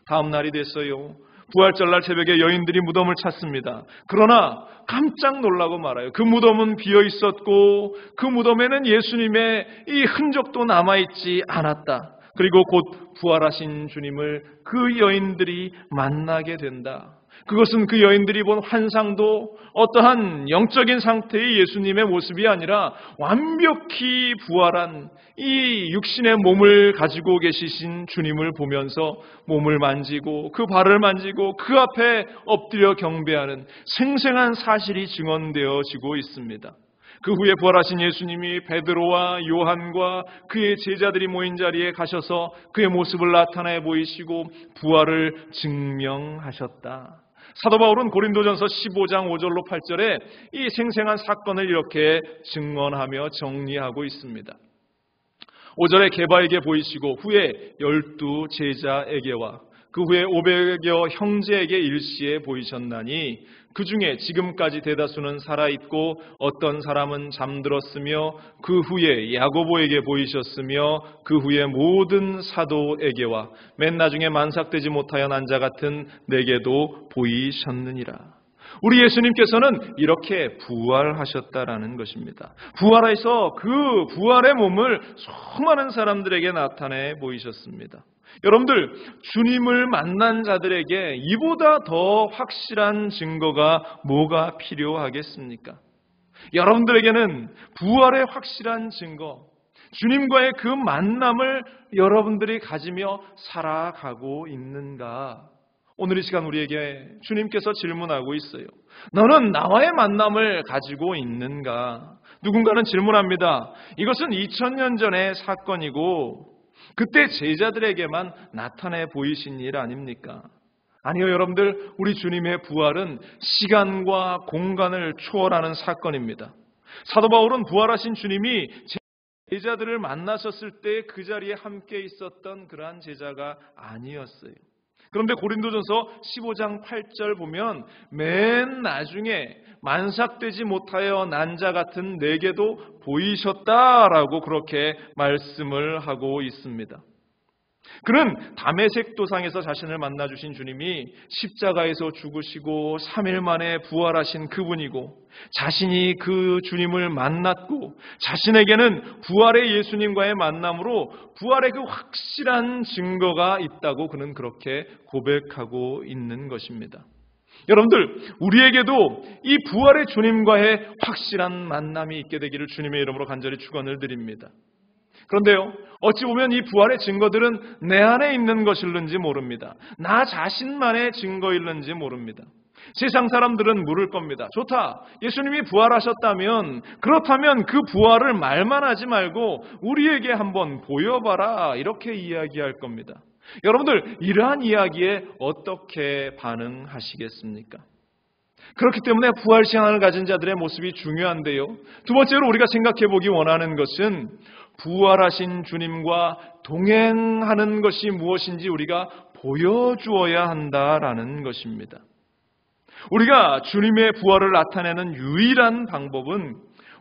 A: 다음 날이 됐어요. 부활절날 새벽에 여인들이 무덤을 찾습니다. 그러나 깜짝 놀라고 말아요. 그 무덤은 비어 있었고 그 무덤에는 예수님의 이 흔적도 남아있지 않았다. 그리고 곧 부활하신 주님을 그 여인들이 만나게 된다. 그것은 그 여인들이 본 환상도 어떠한 영적인 상태의 예수님의 모습이 아니라 완벽히 부활한 이 육신의 몸을 가지고 계시신 주님을 보면서 몸을 만지고 그 발을 만지고 그 앞에 엎드려 경배하는 생생한 사실이 증언되어지고 있습니다. 그 후에 부활하신 예수님이 베드로와 요한과 그의 제자들이 모인 자리에 가셔서 그의 모습을 나타내 보이시고 부활을 증명하셨다. 사도 바울은 고린도전서 15장 5절로 8절에 이 생생한 사건을 이렇게 증언하며 정리하고 있습니다. 5절에 게바에게 보이시고 후에 12 제자에게와 그 후에 500여 형제에게 일시에 보이셨나니 그 중에 지금까지 대다수는 살아있고 어떤 사람은 잠들었으며 그 후에 야고보에게 보이셨으며 그 후에 모든 사도에게와 맨 나중에 만삭되지 못하여 난 자 같은 내게도 보이셨느니라. 우리 예수님께서는 이렇게 부활하셨다라는 것입니다. 부활해서 그 부활의 몸을 수많은 사람들에게 나타내 보이셨습니다. 여러분들, 주님을 만난 자들에게 이보다 더 확실한 증거가 뭐가 필요하겠습니까? 여러분들에게는 부활의 확실한 증거, 주님과의 그 만남을 여러분들이 가지며 살아가고 있는가? 오늘 이 시간 우리에게 주님께서 질문하고 있어요. 너는 나와의 만남을 가지고 있는가? 누군가는 질문합니다. 이것은 2000년 전의 사건이고 그때 제자들에게만 나타내 보이신 일 아닙니까? 아니요, 여러분들, 우리 주님의 부활은 시간과 공간을 초월하는 사건입니다. 사도 바울은 부활하신 주님이 제자들을 만나셨을 때 그 자리에 함께 있었던 그러한 제자가 아니었어요. 그런데 고린도전서 15장 8절 보면 맨 나중에 만삭되지 못하여 난 자 같은 내게도 보이셨다라고 그렇게 말씀을 하고 있습니다. 그는 다메섹 도상에서 자신을 만나주신 주님이 십자가에서 죽으시고 3일 만에 부활하신 그분이고 자신이 그 주님을 만났고 자신에게는 부활의 예수님과의 만남으로 부활의 그 확실한 증거가 있다고 그는 그렇게 고백하고 있는 것입니다. 여러분들, 우리에게도 이 부활의 주님과의 확실한 만남이 있게 되기를 주님의 이름으로 간절히 축원을 드립니다. 그런데요, 어찌 보면 이 부활의 증거들은 내 안에 있는 것일는지 모릅니다. 나 자신만의 증거일는지 모릅니다. 세상 사람들은 물을 겁니다. 좋다, 예수님이 부활하셨다면, 그렇다면 그 부활을 말만 하지 말고 우리에게 한번 보여봐라, 이렇게 이야기할 겁니다. 여러분들, 이러한 이야기에 어떻게 반응하시겠습니까? 그렇기 때문에 부활신앙을 가진 자들의 모습이 중요한데요, 두 번째로 우리가 생각해 보기 원하는 것은 부활하신 주님과 동행하는 것이 무엇인지 우리가 보여주어야 한다라는 것입니다. 우리가 주님의 부활을 나타내는 유일한 방법은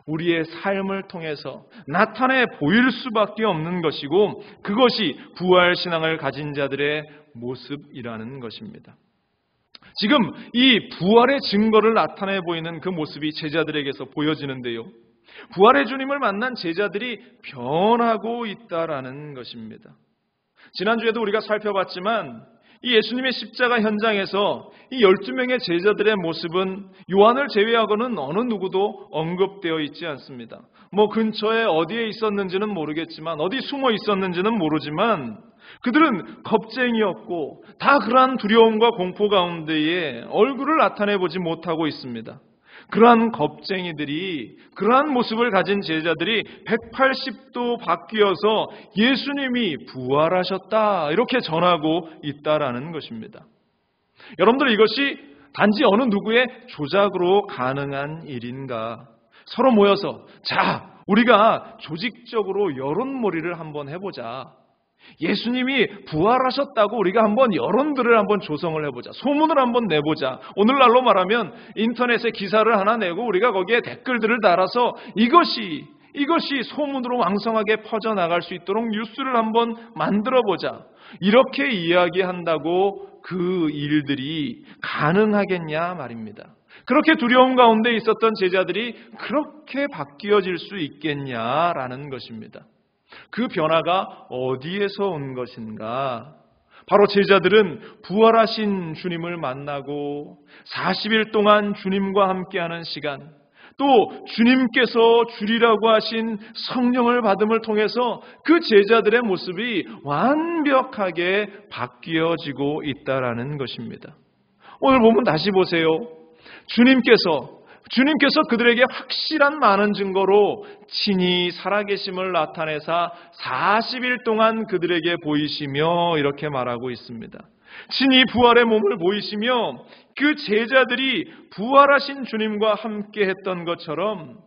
A: 우리의 삶을 통해서 나타내 보일 수밖에 없는 것이고, 그것이 부활신앙을 가진 자들의 모습이라는 것입니다. 지금 이 부활의 증거를 나타내 보이는 그 모습이 제자들에게서 보여지는데요, 부활의 주님을 만난 제자들이 변하고 있다라는 것입니다. 지난주에도 우리가 살펴봤지만 이 예수님의 십자가 현장에서 이 12명의 제자들의 모습은 요한을 제외하고는 어느 누구도 언급되어 있지 않습니다. 근처에 어디에 있었는지는 모르겠지만, 어디 숨어 있었는지는 모르지만, 그들은 겁쟁이였고 다 그러한 두려움과 공포 가운데에 얼굴을 나타내보지 못하고 있습니다. 그러한 겁쟁이들이, 그러한 모습을 가진 제자들이 180도 바뀌어서 예수님이 부활하셨다, 이렇게 전하고 있다라는 것입니다. 여러분들, 이것이 단지 어느 누구의 조작으로 가능한 일인가? 서로 모여서 자, 우리가 조직적으로 여론몰이를 한번 해보자. 예수님이 부활하셨다고 우리가 한번 여론들을 한번 조성을 해보자. 소문을 한번 내보자. 오늘날로 말하면 인터넷에 기사를 하나 내고 우리가 거기에 댓글들을 달아서 이것이 소문으로 왕성하게 퍼져나갈 수 있도록 뉴스를 한번 만들어보자. 이렇게 이야기한다고 그 일들이 가능하겠냐 말입니다. 그렇게 두려움 가운데 있었던 제자들이 그렇게 바뀌어질 수 있겠냐라는 것입니다. 그 변화가 어디에서 온 것인가? 바로 제자들은 부활하신 주님을 만나고 40일 동안 주님과 함께하는 시간, 또 주님께서 주리라고 하신 성령을 받음을 통해서 그 제자들의 모습이 완벽하게 바뀌어지고 있다라는 것입니다. 오늘 보면 다시 보세요. 주님께서 그들에게 확실한 많은 증거로 친히 살아계심을 나타내사 40일 동안 그들에게 보이시며 이렇게 말하고 있습니다. 친히 부활의 몸을 보이시며 그 제자들이 부활하신 주님과 함께 했던 것처럼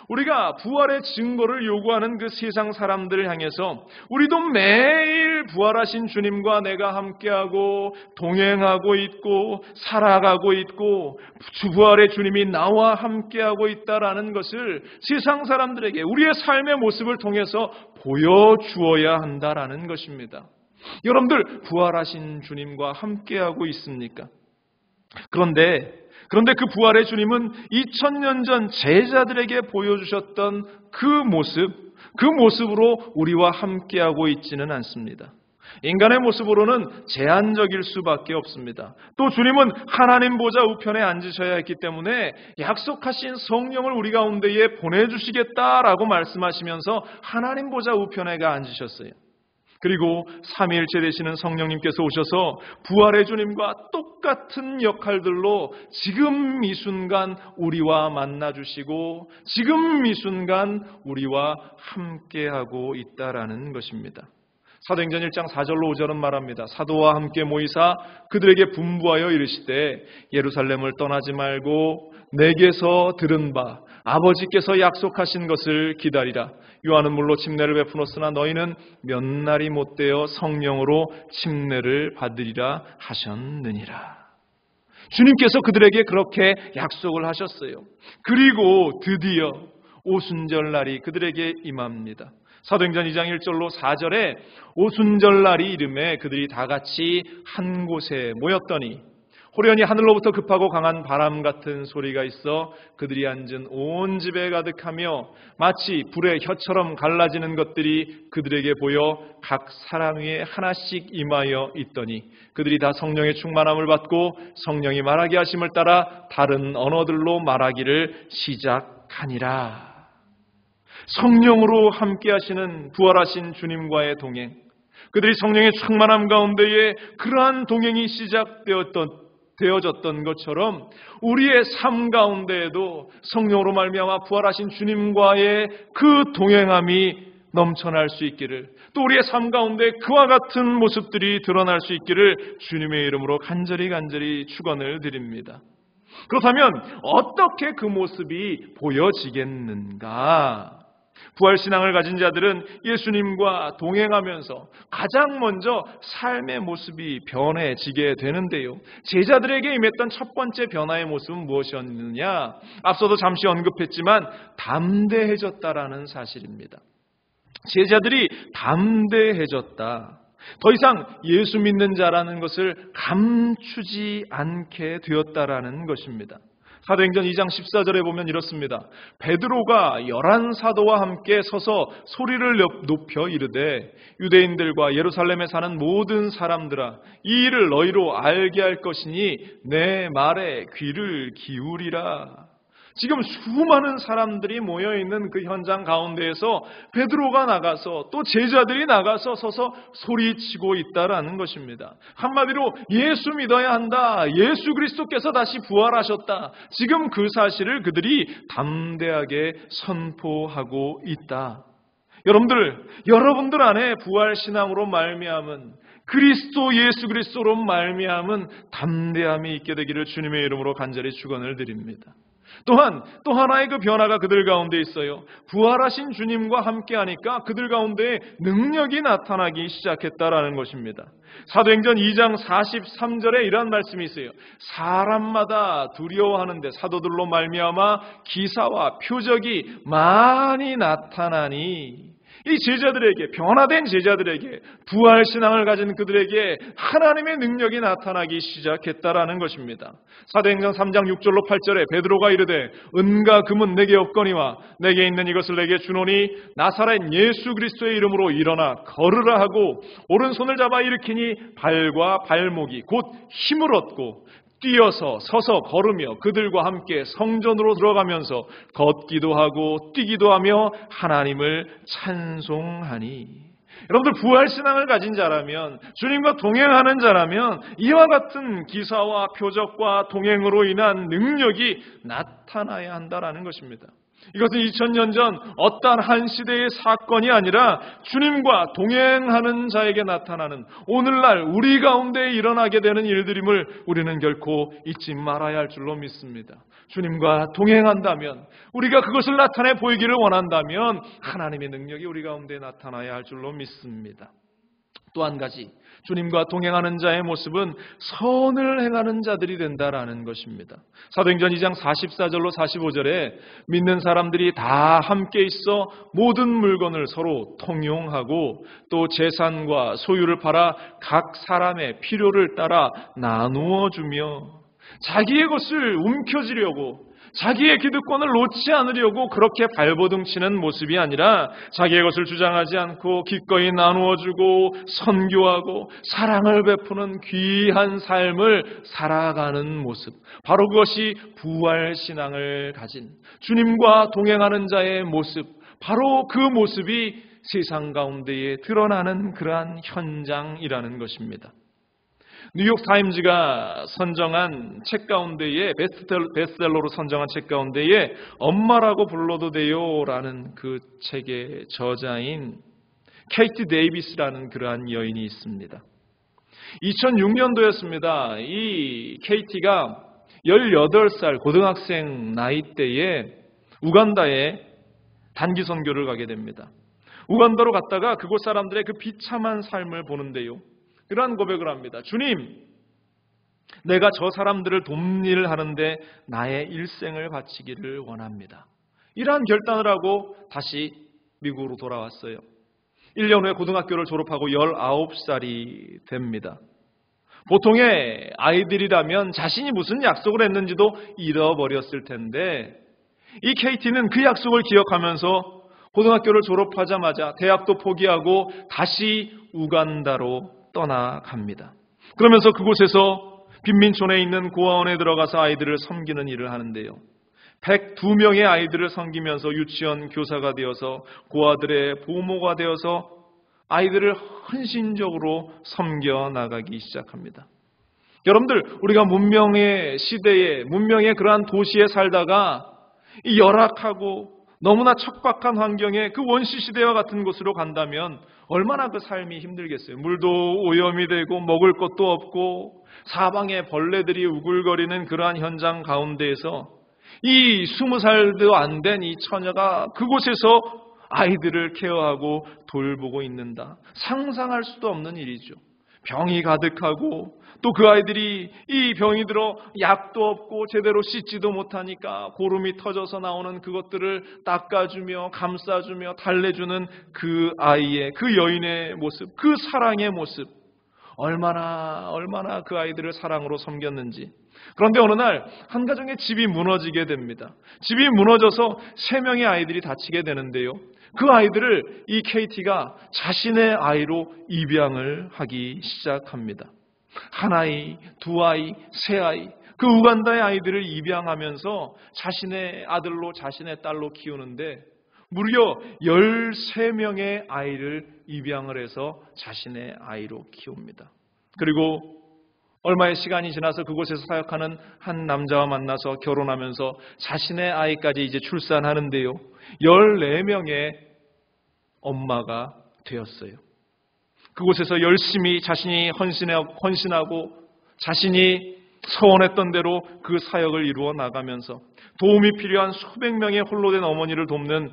A: 우리가 부활의 증거를 요구하는 그 세상 사람들을 향해서 우리도 매일 부활하신 주님과 내가 함께하고 동행하고 있고 살아가고 있고 부활의 주님이 나와 함께하고 있다라는 것을 세상 사람들에게 우리의 삶의 모습을 통해서 보여주어야 한다라는 것입니다. 여러분들, 부활하신 주님과 함께하고 있습니까? 그런데 그 부활의 주님은 2000년 전 제자들에게 보여주셨던 그 모습으로 우리와 함께하고 있지는 않습니다. 인간의 모습으로는 제한적일 수밖에 없습니다. 또 주님은 하나님 보좌 우편에 앉으셔야 했기 때문에 약속하신 성령을 우리 가운데에 보내주시겠다라고 말씀하시면서 하나님 보좌 우편에 앉으셨어요. 그리고 삼위일체 되시는 성령님께서 오셔서 부활의 주님과 똑같은 역할들로 지금 이 순간 우리와 만나주시고 지금 이 순간 우리와 함께하고 있다라는 것입니다. 사도행전 1장 4절로 5절은 말합니다. 사도와 함께 모이사 그들에게 분부하여 이르시되 예루살렘을 떠나지 말고 내게서 들은 바 아버지께서 약속하신 것을 기다리라. 요한은 물로 침례를 베푸었으나 너희는 몇 날이 못되어 성령으로 침례를 받으리라 하셨느니라. 주님께서 그들에게 그렇게 약속을 하셨어요. 그리고 드디어 오순절날이 그들에게 임합니다. 사도행전 2장 1절로 4절에 오순절날이 이름에 그들이 다 같이 한 곳에 모였더니 호련히 하늘로부터 급하고 강한 바람 같은 소리가 있어 그들이 앉은 온 집에 가득하며 마치 불의 혀처럼 갈라지는 것들이 그들에게 보여 각 사람 위에 하나씩 임하여 있더니 그들이 다 성령의 충만함을 받고 성령이 말하게 하심을 따라 다른 언어들로 말하기를 시작하니라. 성령으로 함께 하시는 부활하신 주님과의 동행, 그들이 성령의 충만함 가운데에 그러한 동행이 되어졌던 것처럼 우리의 삶 가운데에도 성령으로 말미암아 부활하신 주님과의 그 동행함이 넘쳐날 수 있기를, 또 우리의 삶 가운데 그와 같은 모습들이 드러날 수 있기를 주님의 이름으로 간절히 축원을 드립니다. 그렇다면 어떻게 그 모습이 보여지겠는가? 부활신앙을 가진 자들은 예수님과 동행하면서 가장 먼저 삶의 모습이 변해지게 되는데요. 제자들에게 임했던 첫 번째 변화의 모습은 무엇이었느냐? 앞서도 잠시 언급했지만 담대해졌다라는 사실입니다. 제자들이 담대해졌다. 더 이상 예수 믿는 자라는 것을 감추지 않게 되었다라는 것입니다. 사도행전 2장 14절에 보면 이렇습니다. 베드로가 11사도와 함께 서서 소리를 높여 이르되 유대인들과 예루살렘에 사는 모든 사람들아, 이 일을 너희로 알게 할 것이니 내 말에 귀를 기울이라. 지금 수많은 사람들이 모여있는 그 현장 가운데에서 베드로가 나가서 또 제자들이 나가서 서서 소리치고 있다라는 것입니다. 한마디로 예수 믿어야 한다. 예수 그리스도께서 다시 부활하셨다. 지금 그 사실을 그들이 담대하게 선포하고 있다. 여러분들 안에 부활신앙으로 말미암은 그리스도 예수 그리스도로 말미암은 담대함이 있게 되기를 주님의 이름으로 간절히 축원을 드립니다. 또한 또 하나의 그 변화가 그들 가운데 있어요. 부활하신 주님과 함께하니까 그들 가운데 능력이 나타나기 시작했다라는 것입니다. 사도행전 2장 43절에 이러한 말씀이 있어요. 사람마다 두려워하는데 사도들로 말미암아 기사와 표적이 많이 나타나니, 이 제자들에게, 변화된 제자들에게, 부활신앙을 가진 그들에게 하나님의 능력이 나타나기 시작했다라는 것입니다. 사도행전 3장 6절로 8절에 베드로가 이르되 은과 금은 내게 없거니와 내게 있는 이것을 내게 주노니 나사렛 예수 그리스도의 이름으로 일어나 걸으라 하고 오른손을 잡아 일으키니 발과 발목이 곧 힘을 얻고 뛰어서 서서 걸으며 그들과 함께 성전으로 들어가면서 걷기도 하고 뛰기도 하며 하나님을 찬송하니. 여러분들 부활신앙을 가진 자라면, 주님과 동행하는 자라면 이와 같은 기사와 표적과 동행으로 인한 능력이 나타나야 한다라는 것입니다. 이것은 2000년 전 어떠한 한 시대의 사건이 아니라 주님과 동행하는 자에게 나타나는, 오늘날 우리 가운데 일어나게 되는 일들임을 우리는 결코 잊지 말아야 할 줄로 믿습니다. 주님과 동행한다면, 우리가 그것을 나타내 보이기를 원한다면 하나님의 능력이 우리 가운데 나타나야 할 줄로 믿습니다. 또 한 가지, 주님과 동행하는 자의 모습은 선을 행하는 자들이 된다라는 것입니다. 사도행전 2장 44절로 45절에 믿는 사람들이 다 함께 있어 모든 물건을 서로 통용하고 또 재산과 소유를 팔아 각 사람의 필요를 따라 나누어 주며, 자기의 것을 움켜쥐려고, 자기의 기득권을 놓지 않으려고 그렇게 발버둥치는 모습이 아니라 자기의 것을 주장하지 않고 기꺼이 나누어주고 선교하고 사랑을 베푸는 귀한 삶을 살아가는 모습, 바로 그것이 부활신앙을 가진 주님과 동행하는 자의 모습, 바로 그 모습이 세상 가운데에 드러나는 그러한 현장이라는 것입니다. 뉴욕타임즈가 선정한 책 가운데에 베스트셀러로 선정한 책 가운데에 엄마라고 불러도 돼요 라는 그 책의 저자인 케이티 데이비스라는 그러한 여인이 있습니다. 2006년도였습니다. 이 케이티가 18살 고등학생 나이 때에 우간다에 단기 선교를 가게 됩니다. 우간다로 갔다가 그곳 사람들의 그 비참한 삶을 보는데요, 그러한 고백을 합니다. 주님, 내가 저 사람들을 돕는 일을 하는데 나의 일생을 바치기를 원합니다. 이러한 결단을 하고 다시 미국으로 돌아왔어요. 1년 후에 고등학교를 졸업하고 19살이 됩니다. 보통의 아이들이라면 자신이 무슨 약속을 했는지도 잃어버렸을 텐데, 이 케이티는 그 약속을 기억하면서 고등학교를 졸업하자마자 대학도 포기하고 다시 우간다로 떠나갑니다. 그러면서 그곳에서 빈민촌에 있는 고아원에 들어가서 아이들을 섬기는 일을 하는데요, 102명의 아이들을 섬기면서 유치원 교사가 되어서 고아들의 보모가 되어서 아이들을 헌신적으로 섬겨 나가기 시작합니다. 여러분들, 우리가 문명의 시대에, 문명의 그러한 도시에 살다가 이 열악하고 너무나 척박한 환경에 그 원시 시대와 같은 곳으로 간다면 얼마나 그 삶이 힘들겠어요. 물도 오염이 되고 먹을 것도 없고 사방에 벌레들이 우글거리는 그러한 현장 가운데에서 이 20살도 안 된 이 처녀가 그곳에서 아이들을 케어하고 돌보고 있는다. 상상할 수도 없는 일이죠. 병이 가득하고 또 그 아이들이 이 병이 들어 약도 없고 제대로 씻지도 못하니까 고름이 터져서 나오는 그것들을 닦아주며 감싸주며 달래주는 그 아이의, 그 여인의 모습, 그 사랑의 모습, 얼마나 그 아이들을 사랑으로 섬겼는지. 그런데 어느 날 한 가정의 집이 무너지게 됩니다. 집이 무너져서 3명의 아이들이 다치게 되는데요. 그 아이들을 이 KT가 자신의 아이로 입양을 하기 시작합니다. 1아이, 2아이, 3아이, 그 우간다의 아이들을 입양하면서 자신의 아들로 자신의 딸로 키우는데 무려 13명의 아이를 입양을 해서 자신의 아이로 키웁니다. 그리고 얼마의 시간이 지나서 그곳에서 사역하는 한 남자와 만나서 결혼하면서 자신의 아이까지 이제 출산하는데요. 14명의 엄마가 되었어요. 그곳에서 열심히 자신이 헌신하고 자신이 서원했던 대로 그 사역을 이루어 나가면서 도움이 필요한 수백 명의 홀로 된 어머니를 돕는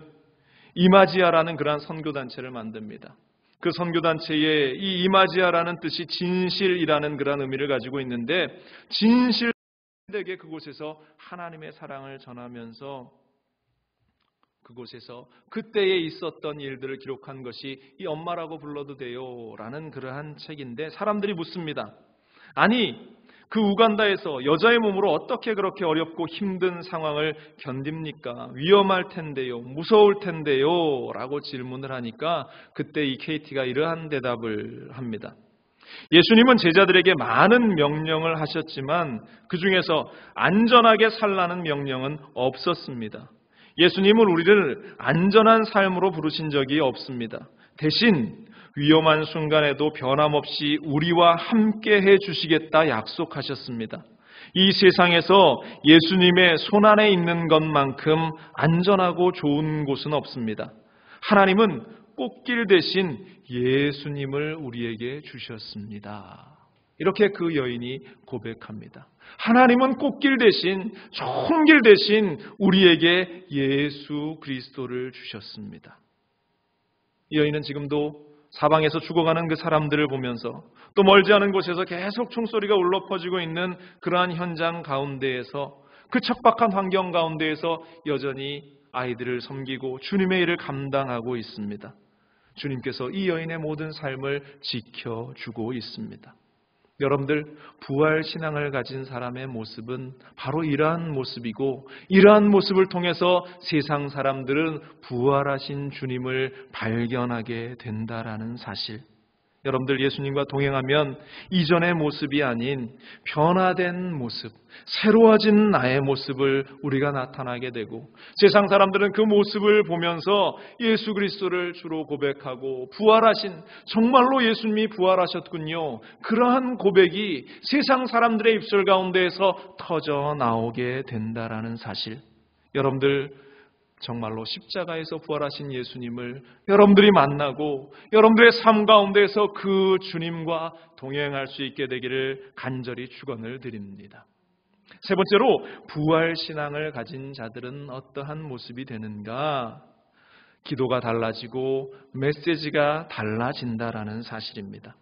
A: 이마지아라는 그러한 선교단체를 만듭니다. 그 선교단체에 이 이마지아라는 뜻이 진실이라는 그런 의미를 가지고 있는데 진실되게 그곳에서 하나님의 사랑을 전하면서 그곳에서 그때에 있었던 일들을 기록한 것이 이 엄마라고 불러도 돼요 라는 그러한 책인데 사람들이 묻습니다. 아니 그 우간다에서 여자의 몸으로 어떻게 그렇게 어렵고 힘든 상황을 견딥니까? 위험할 텐데요. 무서울 텐데요. 라고 질문을 하니까 그때 이 KT가 이러한 대답을 합니다. 예수님은 제자들에게 많은 명령을 하셨지만 그 중에서 안전하게 살라는 명령은 없었습니다. 예수님은 우리를 안전한 삶으로 부르신 적이 없습니다. 대신 위험한 순간에도 변함없이 우리와 함께 해주시겠다 약속하셨습니다. 이 세상에서 예수님의 손안에 있는 것만큼 안전하고 좋은 곳은 없습니다. 하나님은 꽃길 대신 예수님을 우리에게 주셨습니다. 이렇게 그 여인이 고백합니다. 하나님은 꽃길 대신, 좋은 길 대신 우리에게 예수 그리스도를 주셨습니다. 이 여인은 지금도 사방에서 죽어가는 그 사람들을 보면서 또 멀지 않은 곳에서 계속 총소리가 울려 퍼지고 있는 그러한 현장 가운데에서 그 척박한 환경 가운데에서 여전히 아이들을 섬기고 주님의 일을 감당하고 있습니다. 주님께서 이 여인의 모든 삶을 지켜주고 있습니다. 여러분들, 부활신앙을 가진 사람의 모습은 바로 이러한 모습이고 이러한 모습을 통해서 세상 사람들은 부활하신 주님을 발견하게 된다라는 사실. 여러분들 예수님과 동행하면 이전의 모습이 아닌 변화된 모습, 새로워진 나의 모습을 우리가 나타나게 되고 세상 사람들은 그 모습을 보면서 예수 그리스도를 주로 고백하고 부활하신 정말로 예수님이 부활하셨군요. 그러한 고백이 세상 사람들의 입술 가운데에서 터져 나오게 된다라는 사실. 여러분들 정말로 십자가에서 부활하신 예수님을 여러분들이 만나고 여러분들의 삶 가운데에서 그 주님과 동행할 수 있게 되기를 간절히 축원을 드립니다. 세 번째로 부활신앙을 가진 자들은 어떠한 모습이 되는가? 기도가 달라지고 메시지가 달라진다라는 사실입니다.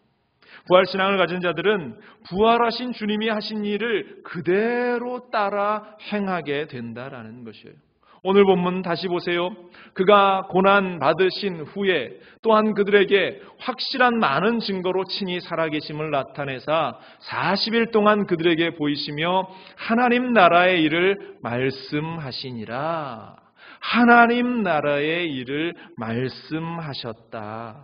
A: 부활신앙을 가진 자들은 부활하신 주님이 하신 일을 그대로 따라 행하게 된다라는 것이에요. 오늘 본문 다시 보세요. 그가 고난 받으신 후에 또한 그들에게 확실한 많은 증거로 친히 살아계심을 나타내사 40일 동안 그들에게 보이시며 하나님 나라의 일을 말씀하시니라. 하나님 나라의 일을 말씀하셨다.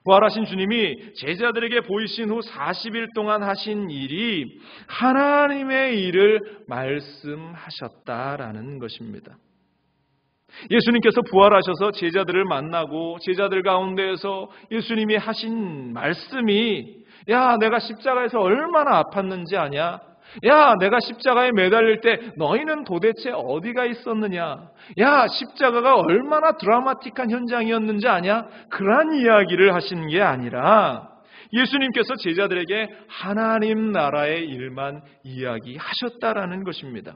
A: 부활하신 주님이 제자들에게 보이신 후 40일 동안 하신 일이 하나님의 일을 말씀하셨다라는 것입니다. 예수님께서 부활하셔서 제자들을 만나고 제자들 가운데에서 예수님이 하신 말씀이 야, 내가 십자가에서 얼마나 아팠는지 아냐? 야, 내가 십자가에 매달릴 때 너희는 도대체 어디가 있었느냐? 야, 십자가가 얼마나 드라마틱한 현장이었는지 아냐? 그러한 이야기를 하신 게 아니라 예수님께서 제자들에게 하나님 나라의 일만 이야기하셨다라는 것입니다.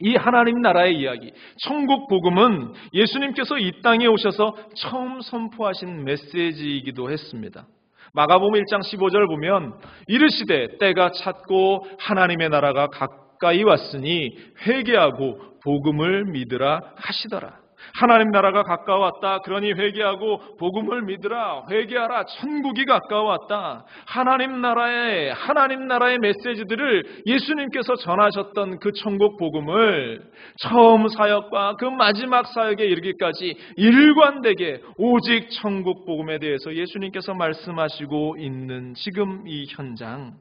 A: 이 하나님 나라의 이야기, 천국 복음은 예수님께서 이 땅에 오셔서 처음 선포하신 메시지이기도 했습니다. 마가복음 1장 15절 보면 이르시되 때가 찼고 하나님의 나라가 가까이 왔으니 회개하고 복음을 믿으라 하시더라. 하나님 나라가 가까웠다. 그러니 회개하고 복음을 믿으라. 회개하라. 천국이 가까웠다. 하나님 나라의 메시지들을 예수님께서 전하셨던 그 천국 복음을 처음 사역과 그 마지막 사역에 이르기까지 일관되게 오직 천국 복음에 대해서 예수님께서 말씀하시고 있는 지금 이 현장,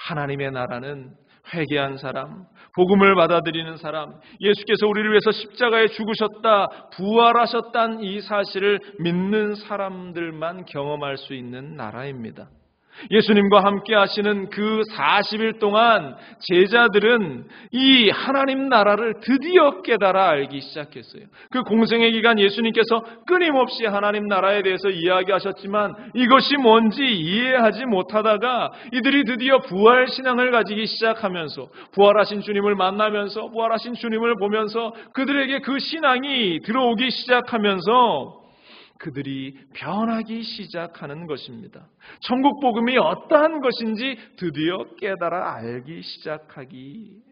A: 하나님의 나라는 회개한 사람, 복음을 받아들이는 사람, 예수께서 우리를 위해서 십자가에 죽으셨다, 부활하셨다는 이 사실을 믿는 사람들만 경험할 수 있는 나라입니다. 예수님과 함께 하시는 그 40일 동안 제자들은 이 하나님 나라를 드디어 깨달아 알기 시작했어요. 그 공생의 기간 예수님께서 끊임없이 하나님 나라에 대해서 이야기하셨지만 이것이 뭔지 이해하지 못하다가 이들이 드디어 부활 신앙을 가지기 시작하면서 부활하신 주님을 만나면서 부활하신 주님을 보면서 그들에게 그 신앙이 들어오기 시작하면서 그들이 변하기 시작하는 것입니다. 천국 복음이 어떠한 것인지 드디어 깨달아 알기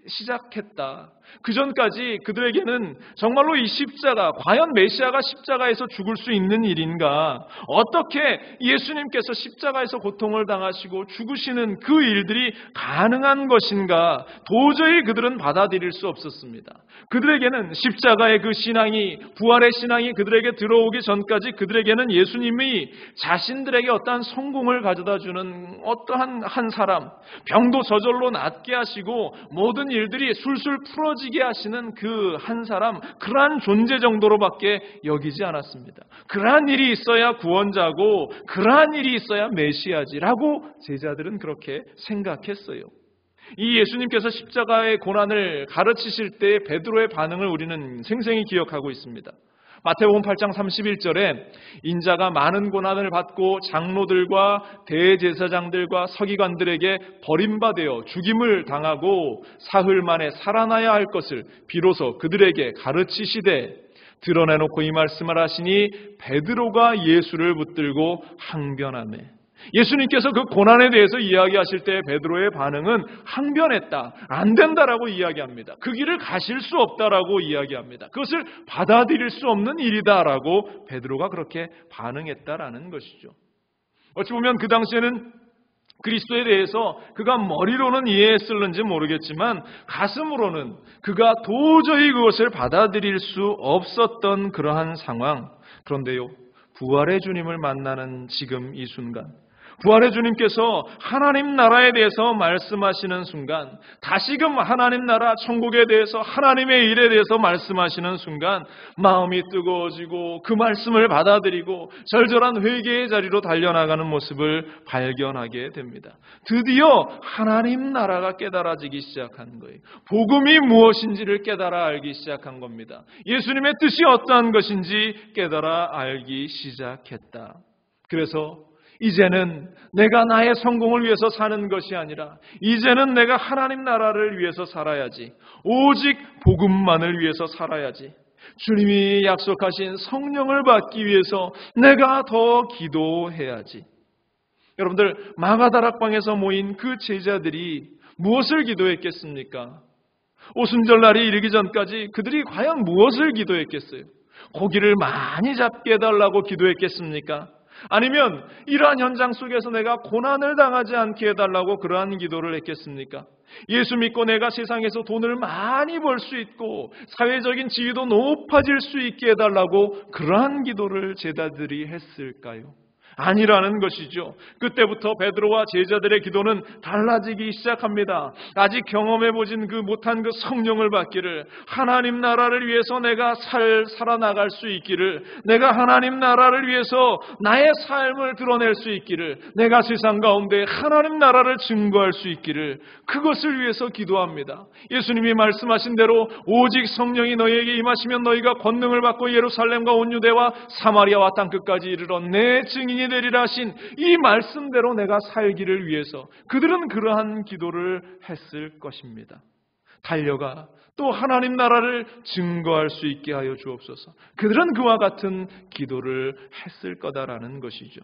A: 시작했다. 그 전까지 그들에게는 정말로 이 십자가, 과연 메시아가 십자가에서 죽을 수 있는 일인가? 어떻게 예수님께서 십자가에서 고통을 당하시고 죽으시는 그 일들이 가능한 것인가? 도저히 그들은 받아들일 수 없었습니다. 그들에게는 십자가의 그 신앙이, 부활의 신앙이 그들에게 들어오기 전까지 그들에게는 예수님이 자신들에게 어떠한 성공을 가져다주는 어떠한 한 사람, 병도 저절로 낫게 하시고 모든 일들이 술술 풀어지게 하시는 그 한 사람, 그러한 존재 정도로밖에 여기지 않았습니다. 그러한 일이 있어야 구원자고 그러한 일이 있어야 메시아지라고 제자들은 그렇게 생각했어요. 이 예수님께서 십자가의 고난을 가르치실 때 베드로의 반응을 우리는 생생히 기억하고 있습니다. 마태복음 8장 31절에 인자가 많은 고난을 받고 장로들과 대제사장들과 서기관들에게 버림받아 죽임을 당하고 사흘 만에 살아나야 할 것을 비로소 그들에게 가르치시되 드러내놓고 이 말씀을 하시니 베드로가 예수를 붙들고 항변하매. 예수님께서 그 고난에 대해서 이야기하실 때 베드로의 반응은 항변했다, 안 된다라고 이야기합니다. 그 길을 가실 수 없다라고 이야기합니다. 그것을 받아들일 수 없는 일이다라고 베드로가 그렇게 반응했다라는 것이죠. 어찌 보면 그 당시에는 그리스도에 대해서 그가 머리로는 이해했을는지 모르겠지만 가슴으로는 그가 도저히 그것을 받아들일 수 없었던 그러한 상황. 그런데요, 부활의 주님을 만나는 지금 이 순간, 부활의 주님께서 하나님 나라에 대해서 말씀하시는 순간, 다시금 하나님 나라 천국에 대해서 하나님의 일에 대해서 말씀하시는 순간 마음이 뜨거워지고 그 말씀을 받아들이고 절절한 회개의 자리로 달려나가는 모습을 발견하게 됩니다. 드디어 하나님 나라가 깨달아지기 시작한 거예요. 복음이 무엇인지를 깨달아 알기 시작한 겁니다. 예수님의 뜻이 어떠한 것인지 깨달아 알기 시작했다. 그래서 이제는 내가 나의 성공을 위해서 사는 것이 아니라 이제는 내가 하나님 나라를 위해서 살아야지. 오직 복음만을 위해서 살아야지. 주님이 약속하신 성령을 받기 위해서 내가 더 기도해야지. 여러분들, 마가다락방에서 모인 그 제자들이 무엇을 기도했겠습니까? 오순절날이 이르기 전까지 그들이 과연 무엇을 기도했겠어요? 고기를 많이 잡게 해달라고 기도했겠습니까? 아니면 이러한 현장 속에서 내가 고난을 당하지 않게 해달라고 그러한 기도를 했겠습니까? 예수 믿고 내가 세상에서 돈을 많이 벌 수 있고 사회적인 지위도 높아질 수 있게 해달라고 그러한 기도를 제자들이 했을까요? 아니라는 것이죠. 그때부터 베드로와 제자들의 기도는 달라지기 시작합니다. 아직 경험해보진 못한 그 성령을 받기를, 하나님 나라를 위해서 내가 살아나갈 수 있기를, 내가 하나님 나라를 위해서 나의 삶을 드러낼 수 있기를, 내가 세상 가운데 하나님 나라를 증거할 수 있기를, 그것을 위해서 기도합니다. 예수님이 말씀하신 대로 오직 성령이 너희에게 임하시면 너희가 권능을 받고 예루살렘과 온 유대와 사마리아와 땅끝까지 이르러 내 증인이 되리라 하신 이 말씀대로 내가 살기를 위해서 그들은 그러한 기도를 했을 것입니다. 달려가 또 하나님 나라를 증거할 수 있게 하여 주옵소서. 그들은 그와 같은 기도를 했을 거다라는 것이죠.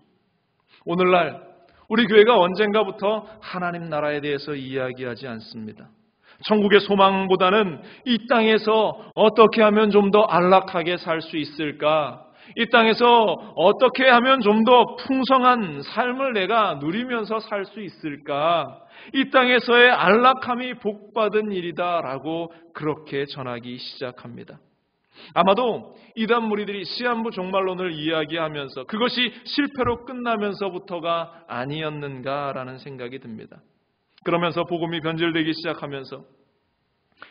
A: 오늘날 우리 교회가 언젠가부터 하나님 나라에 대해서 이야기하지 않습니다. 천국의 소망보다는 이 땅에서 어떻게 하면 좀 더 안락하게 살 수 있을까? 이 땅에서 어떻게 하면 좀 더 풍성한 삶을 내가 누리면서 살 수 있을까? 이 땅에서의 안락함이 복받은 일이다라고 그렇게 전하기 시작합니다. 아마도 이단 무리들이 시한부 종말론을 이야기하면서 그것이 실패로 끝나면서부터가 아니었는가라는 생각이 듭니다. 그러면서 복음이 변질되기 시작하면서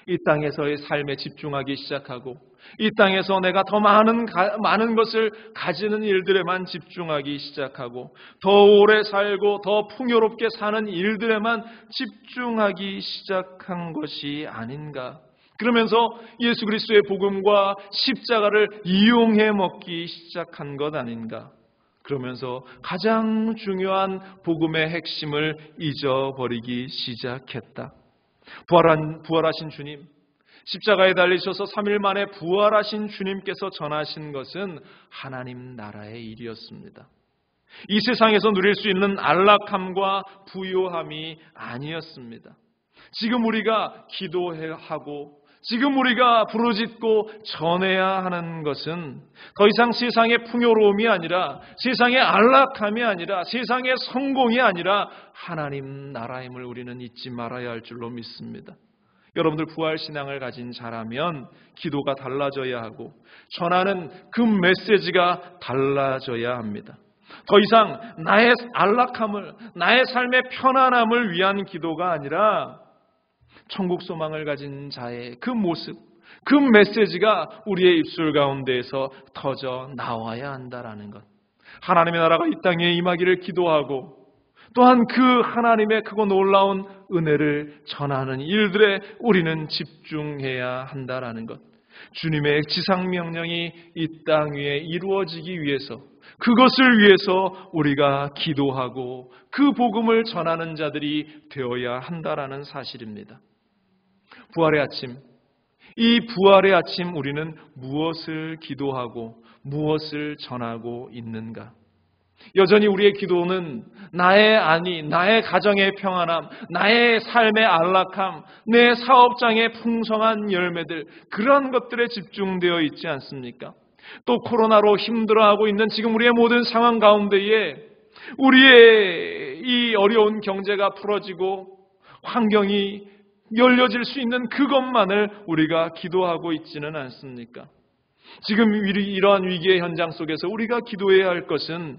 A: 이 땅에서의 삶에 집중하기 시작하고 이 땅에서 내가 더 많은 것을 가지는 일들에만 집중하기 시작하고 더 오래 살고 더 풍요롭게 사는 일들에만 집중하기 시작한 것이 아닌가. 그러면서 예수 그리스도의 복음과 십자가를 이용해 먹기 시작한 것 아닌가. 그러면서 가장 중요한 복음의 핵심을 잊어버리기 시작했다. 부활하신 주님, 십자가에 달리셔서 3일 만에 부활하신 주님께서 전하신 것은 하나님 나라의 일이었습니다. 이 세상에서 누릴 수 있는 안락함과 부요함이 아니었습니다. 지금 우리가 기도하고 지금 우리가 부르짖고 전해야 하는 것은 더 이상 세상의 풍요로움이 아니라 세상의 안락함이 아니라 세상의 성공이 아니라 하나님 나라임을 우리는 잊지 말아야 할 줄로 믿습니다. 여러분들 부활신앙을 가진 자라면 기도가 달라져야 하고 전하는 그 메시지가 달라져야 합니다. 더 이상 나의 안락함을, 나의 삶의 편안함을 위한 기도가 아니라 천국 소망을 가진 자의 그 모습, 그 메시지가 우리의 입술 가운데에서 터져 나와야 한다라는 것. 하나님의 나라가 이 땅에 임하기를 기도하고 또한 그 하나님의 크고 놀라운 은혜를 전하는 일들에 우리는 집중해야 한다라는 것. 주님의 지상명령이 이 땅 위에 이루어지기 위해서 그것을 위해서 우리가 기도하고 그 복음을 전하는 자들이 되어야 한다라는 사실입니다. 부활의 아침, 이 부활의 아침 우리는 무엇을 기도하고 무엇을 전하고 있는가? 여전히 우리의 기도는 나의 가정의 평안함, 나의 삶의 안락함, 내 사업장의 풍성한 열매들, 그런 것들에 집중되어 있지 않습니까? 또 코로나로 힘들어하고 있는 지금 우리의 모든 상황 가운데에 우리의 이 어려운 경제가 풀어지고 환경이 열려질 수 있는 그것만을 우리가 기도하고 있지는 않습니까? 지금 이러한 위기의 현장 속에서 우리가 기도해야 할 것은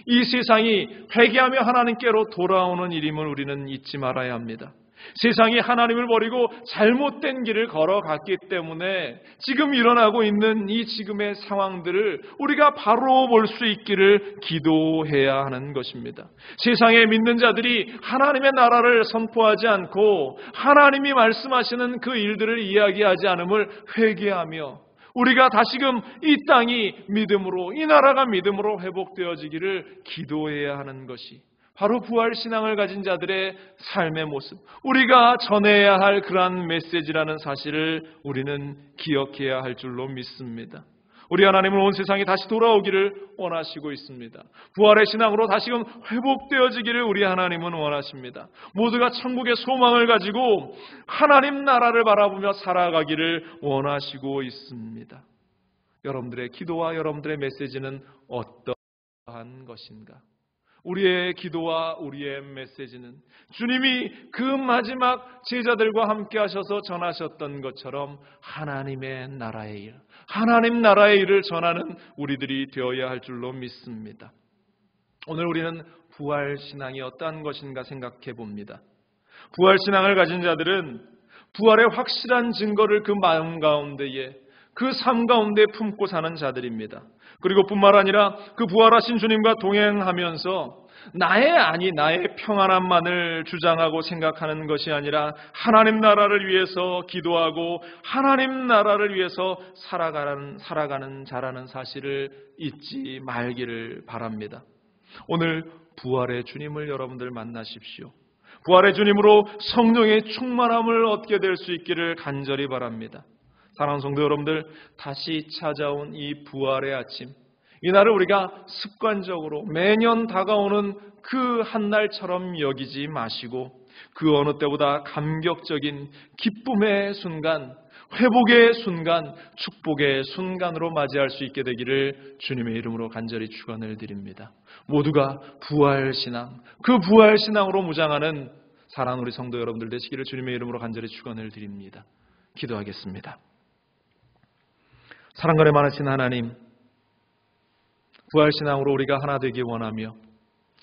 A: 이 세상이 회개하며 하나님께로 돌아오는 일임을 우리는 잊지 말아야 합니다. 세상이 하나님을 버리고 잘못된 길을 걸어갔기 때문에 지금 일어나고 있는 이 지금의 상황들을 우리가 바로 볼 수 있기를 기도해야 하는 것입니다. 세상에 믿는 자들이 하나님의 나라를 선포하지 않고 하나님이 말씀하시는 그 일들을 이야기하지 않음을 회개하며 우리가 다시금 이 땅이 믿음으로, 이 나라가 믿음으로 회복되어지기를 기도해야 하는 것이 바로 부활신앙을 가진 자들의 삶의 모습, 우리가 전해야 할 그러한 메시지라는 사실을 우리는 기억해야 할 줄로 믿습니다. 우리 하나님은 온 세상이 다시 돌아오기를 원하시고 있습니다. 부활의 신앙으로 다시금 회복되어지기를 우리 하나님은 원하십니다. 모두가 천국의 소망을 가지고 하나님 나라를 바라보며 살아가기를 원하시고 있습니다. 여러분들의 기도와 여러분들의 메시지는 어떠한 것인가? 우리의 기도와 우리의 메시지는 주님이 그 마지막 제자들과 함께 하셔서 전하셨던 것처럼 하나님의 나라의 일, 하나님 나라의 일을 전하는 우리들이 되어야 할 줄로 믿습니다. 오늘 우리는 부활신앙이 어떠한 것인가 생각해 봅니다. 부활신앙을 가진 자들은 부활의 확실한 증거를 그 마음 가운데에, 그 삶 가운데 품고 사는 자들입니다. 그리고 뿐만 아니라 그 부활하신 주님과 동행하면서 나의 평안함만을 주장하고 생각하는 것이 아니라 하나님 나라를 위해서 기도하고 하나님 나라를 위해서 살아가는 자라는 사실을 잊지 말기를 바랍니다. 오늘 부활의 주님을 여러분들 만나십시오. 부활의 주님으로 성령의 충만함을 얻게 될 수 있기를 간절히 바랍니다. 사랑하는 성도 여러분들, 다시 찾아온 이 부활의 아침, 이날을 우리가 습관적으로 매년 다가오는 그 한날처럼 여기지 마시고 그 어느 때보다 감격적인 기쁨의 순간, 회복의 순간, 축복의 순간으로 맞이할 수 있게 되기를 주님의 이름으로 간절히 축원을 드립니다. 모두가 부활신앙, 그 부활신앙으로 무장하는 사랑하는 우리 성도 여러분들 되시기를 주님의 이름으로 간절히 축원을 드립니다. 기도하겠습니다. 사랑간에 많으신 하나님, 부활신앙으로 우리가 하나 되기 원하며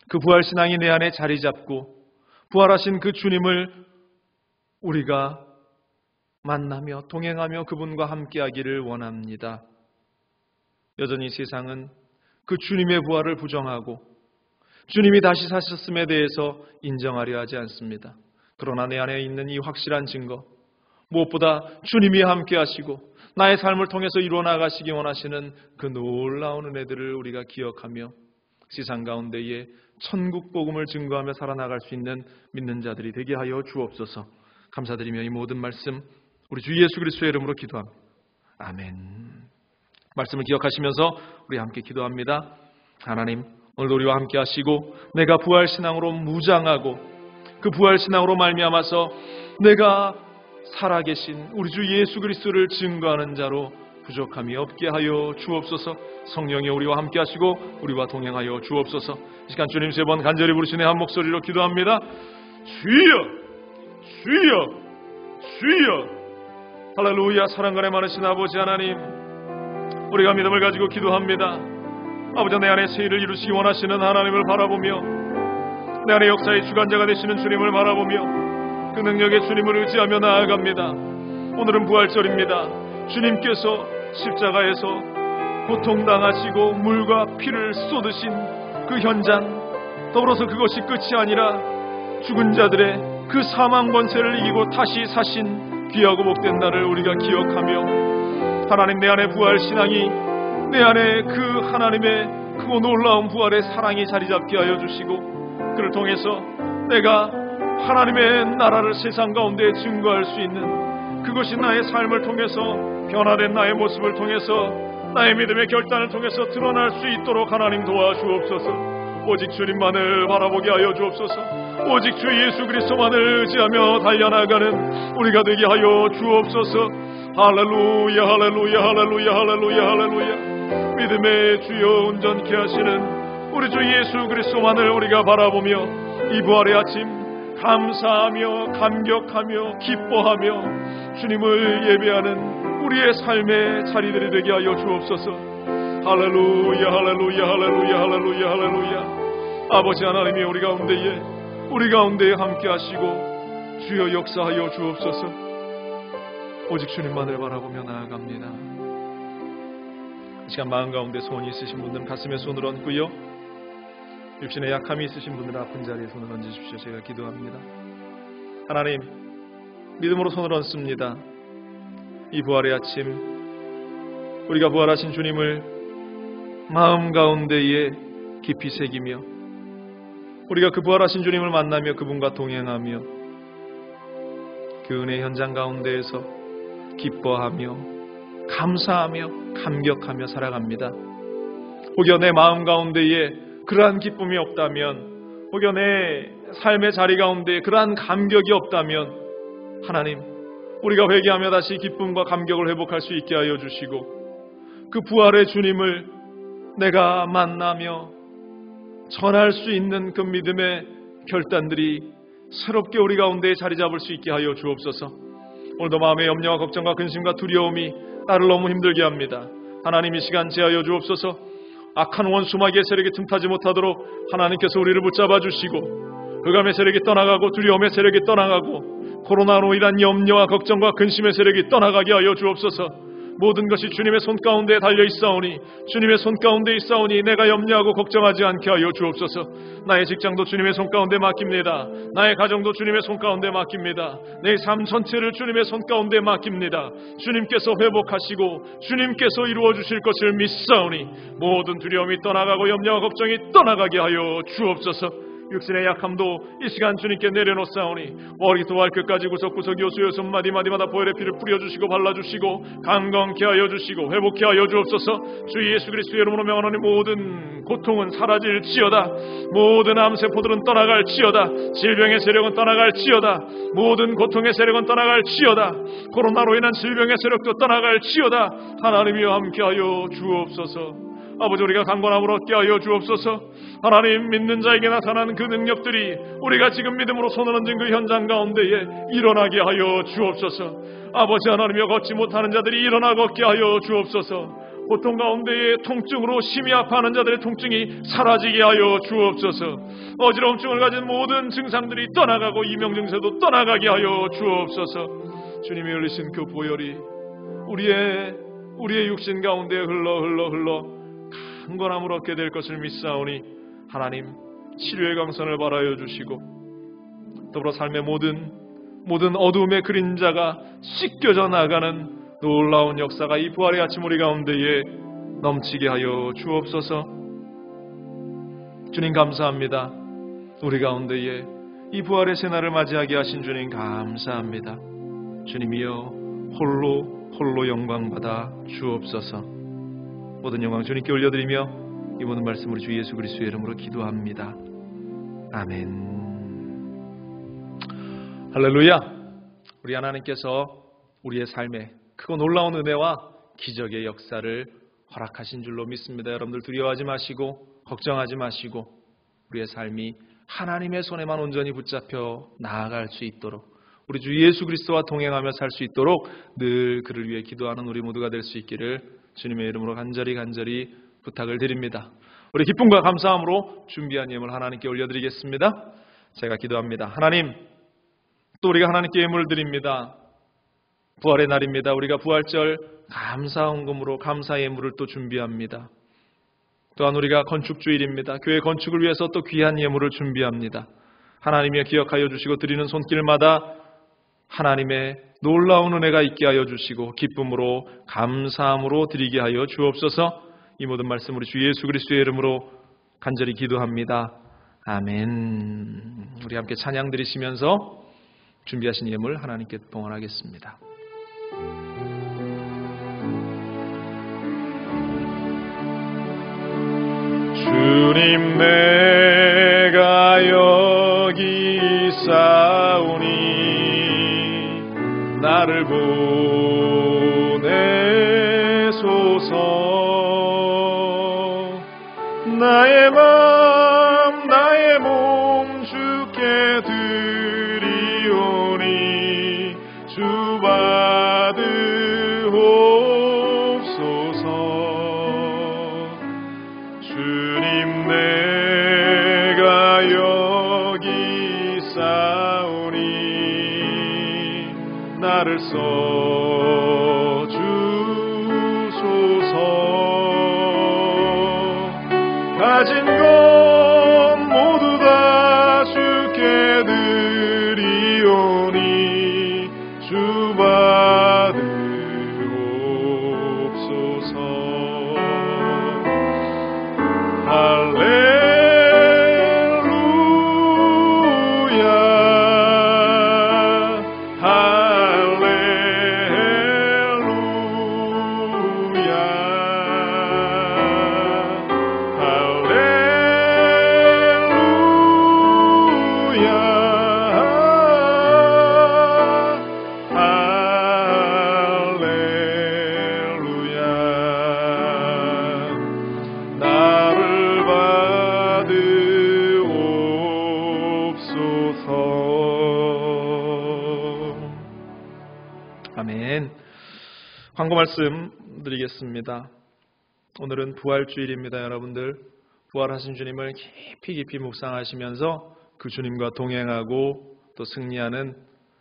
A: 그 부활신앙이 내 안에 자리 잡고 부활하신 그 주님을 우리가 만나며 동행하며 그분과 함께하기를 원합니다. 여전히 세상은 그 주님의 부활을 부정하고 주님이 다시 사셨음에 대해서 인정하려 하지 않습니다. 그러나 내 안에 있는 이 확실한 증거, 무엇보다 주님이 함께하시고 나의 삶을 통해서 이루어나가시기 원하시는 그 놀라운 은혜들을 우리가 기억하며 세상 가운데에 천국 복음을 증거하며 살아나갈 수 있는 믿는 자들이 되게 하여 주옵소서. 감사드리며 이 모든 말씀 우리 주 예수 그리스도의 이름으로 기도합니다. 아멘. 말씀을 기억하시면서 우리 함께 기도합니다. 하나님, 오늘도 우리와 함께 하시고 내가 부활신앙으로 무장하고 그 부활신앙으로 말미암아서 내가 살아계신 우리 주 예수 그리스도를 증거하는 자로 부족함이 없게 하여 주옵소서. 성령이 우리와 함께 하시고 우리와 동행하여 주옵소서. 이 시간 주님 3번 간절히 부르시네 한 목소리로 기도합니다. 주여, 주여, 주여. 할렐루야. 사랑간에 많으신 아버지 하나님, 우리가 믿음을 가지고 기도합니다. 아버지, 내 안에 새 일을 이루시기 원하시는 하나님을 바라보며 내 안에 역사의 주관자가 되시는 주님을 바라보며 그 능력의 주님을 의지하며 나아갑니다. 오늘은 부활절입니다. 주님께서 십자가에서 고통당하시고 물과 피를 쏟으신 그 현장, 더불어서 그것이 끝이 아니라 죽은 자들의 그 사망 권세를 이기고 다시 사신 귀하고 복된 날을 우리가 기억하며 하나님, 내 안에 부활신앙이, 내 안에 그 하나님의 크고 놀라운 부활의 사랑이 자리잡게 하여 주시고 그를 통해서 내가 하나님의 나라를 세상 가운데 증거할 수 있는, 그것이 나의 삶을 통해서 변화된 나의 모습을 통해서 나의 믿음의 결단을 통해서 드러날 수 있도록 하나님 도와주옵소서. 오직 주님만을 바라보게 하여 주옵소서. 오직 주 예수 그리스도만을 의지하며 달려나가는 우리가 되게 하여 주옵소서. 할렐루야, 할렐루야, 할렐루야, 할렐루야, 할렐루야. 믿음의 주여 온전케 하시는 우리 주 예수 그리스도만을 우리가 바라보며 이 부활의 아침 감사하며 감격하며 기뻐하며 주님을 예배하는 우리의 삶의 자리들이 되게 하여 주옵소서. 할렐루야, 할렐루야, 할렐루야, 할렐루야, 할렐루야. 아버지 하나님이 우리 가운데에 함께 하시고 주여 역사하여 주옵소서. 오직 주님만을 바라보며 나아갑니다. 이 시간 마음 가운데 소원이 있으신 분들은 가슴에 손을 얹고요, 육신에 약함이 있으신 분들은 아픈 자리에 손을 얹으십시오. 제가 기도합니다. 하나님, 믿음으로 손을 얹습니다. 이 부활의 아침 우리가 부활하신 주님을 마음 가운데에 깊이 새기며 우리가 그 부활하신 주님을 만나며 그분과 동행하며 그 은혜 현장 가운데에서 기뻐하며 감사하며 감격하며 살아갑니다. 혹여 내 마음 가운데에 그러한 기쁨이 없다면, 혹여 내 삶의 자리 가운데 그러한 감격이 없다면 하나님, 우리가 회개하며 다시 기쁨과 감격을 회복할 수 있게 하여 주시고 그 부활의 주님을 내가 만나며 전할 수 있는 그 믿음의 결단들이 새롭게 우리 가운데 자리 잡을 수 있게 하여 주옵소서. 오늘도 마음의 염려와 걱정과 근심과 두려움이 나를 너무 힘들게 합니다. 하나님, 이 시간 제하여 주옵소서. 악한 원수마귀의 세력이 틈타지 못하도록 하나님께서 우리를 붙잡아 주시고, 흑암의 세력이 떠나가고 두려움의 세력이 떠나가고 코로나로 인한 염려와 걱정과 근심의 세력이 떠나가게 하여 주옵소서. 모든 것이 주님의 손 가운데 달려 있사오니, 주님의 손 가운데 있사오니 내가 염려하고 걱정하지 않게 하여 주옵소서. 나의 직장도 주님의 손 가운데 맡깁니다. 나의 가정도 주님의 손 가운데 맡깁니다. 내 삶 전체를 주님의 손 가운데 맡깁니다. 주님께서 회복하시고 주님께서 이루어 주실 것을 믿사오니 모든 두려움이 떠나가고 염려와 걱정이 떠나가게 하여 주옵소서. 육신의 약함도 이 시간 주님께 내려놓사오니, 머리부터 발끝까지 구석구석 요소요소 마디마디마다 보혈의 피를 뿌려주시고 발라주시고 강건케 하여 주시고 회복케 하여 주옵소서. 주 예수 그리스도의 이름으로 명하노니 모든 고통은 사라질지어다. 모든 암세포들은 떠나갈지어다. 질병의 세력은 떠나갈지어다. 모든 고통의 세력은 떠나갈지어다. 코로나로 인한 질병의 세력도 떠나갈지어다. 하나님이여 함께하여 주옵소서. 아버지, 우리가 강건함을 얻게 하여 주옵소서. 하나님, 믿는 자에게 나타나는 그 능력들이 우리가 지금 믿음으로 손을 얹은 그 현장 가운데에 일어나게 하여 주옵소서. 아버지 하나님이여, 걷지 못하는 자들이 일어나 걷게 하여 주옵소서. 고통 가운데에 통증으로 심히 아파하는 자들의 통증이 사라지게 하여 주옵소서. 어지러움증을 가진 모든 증상들이 떠나가고 이명증세도 떠나가게 하여 주옵소서. 주님이 흘리신 그 보혈이 우리의 육신 가운데 흘러 강건함을 얻게 될 것을 믿사오니, 하나님 치료의 강선을 바라여 주시고, 더불어 삶의 모든 어두움의 그림자가 씻겨져 나가는 놀라운 역사가 이 부활의 아침 우리 가운데에 넘치게 하여 주옵소서. 주님 감사합니다. 우리 가운데에 이 부활의 새날을 맞이하게 하신 주님 감사합니다. 주님이여, 홀로 영광받아 주옵소서. 모든 영광 주님께 올려드리며 이 모든 말씀 우리 주 예수 그리스도의 이름으로 기도합니다. 아멘. 할렐루야. 우리 하나님께서 우리의 삶에 크고 놀라운 은혜와 기적의 역사를 허락하신 줄로 믿습니다. 여러분들 두려워하지 마시고 걱정하지 마시고 우리의 삶이 하나님의 손에만 온전히 붙잡혀 나아갈 수 있도록, 우리 주 예수 그리스도와 동행하며 살 수 있도록 늘 그를 위해 기도하는 우리 모두가 될 수 있기를 주님의 이름으로 간절히 부탁을 드립니다. 우리 기쁨과 감사함으로 준비한 예물 하나님께 올려드리겠습니다. 제가 기도합니다. 하나님, 또 우리가 하나님께 예물을 드립니다. 부활의 날입니다. 우리가 부활절 감사헌금으로 감사 예물을 또 준비합니다. 또한 우리가 건축주일입니다. 교회 건축을 위해서 또 귀한 예물을 준비합니다. 하나님이 기억하여 주시고 드리는 손길마다 하나님의 놀라운 은혜가 있게 하여 주시고 기쁨으로 감사함으로 드리게 하여 주옵소서. 이 모든 말씀 우리 주 예수 그리스도의 이름으로 간절히 기도합니다. 아멘. 우리 함께 찬양 드리시면서 준비하신 예물 하나님께 봉헌하겠습니다.
B: 주님, 내가 여기 있사오니 나를 보내소서. 나의 맘 나의 몸 주께 드리오니 주 받으옵소서. 주님, 내가 여기 있사오니 나를 써주소서. 가진 것 모두 다 주께 드리오니 주 받으옵소서.
A: 아멘. 광고 말씀 드리겠습니다. 오늘은 부활주일입니다. 여러분들 부활하신 주님을 깊이 묵상하시면서 그 주님과 동행하고 또 승리하는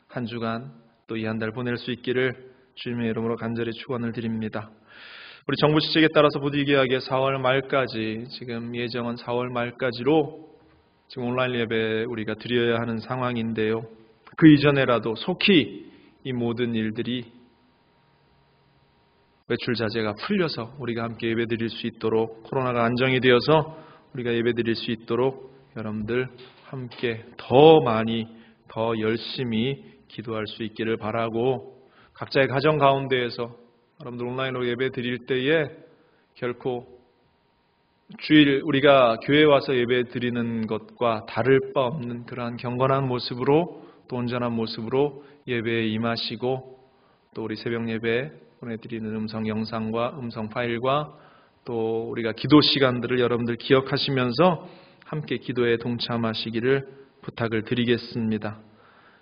A: 한 주간 또 이 한 달 보낼 수 있기를 주님의 이름으로 간절히 축원을 드립니다. 우리 정부 시책에 따라서 부득이하게 4월 말까지, 지금 예정은 4월 말까지로 지금 온라인 예배 우리가 드려야 하는 상황인데요. 그 이전에라도 속히 이 모든 일들이 외출 자제가 풀려서 우리가 함께 예배 드릴 수 있도록, 코로나가 안정이 되어서 우리가 예배 드릴 수 있도록 여러분들 함께 더 많이 더 열심히 기도할 수 있기를 바라고, 각자의 가정 가운데에서 여러분들 온라인으로 예배 드릴 때에 결코 주일 우리가 교회에 와서 예배 드리는 것과 다를 바 없는 그러한 경건한 모습으로 또 온전한 모습으로 예배에 임하시고, 또 우리 새벽 예배 보내드리는 음성 영상과 음성 파일과 또 우리가 기도 시간들을 여러분들 기억하시면서 함께 기도에 동참하시기를 부탁을 드리겠습니다.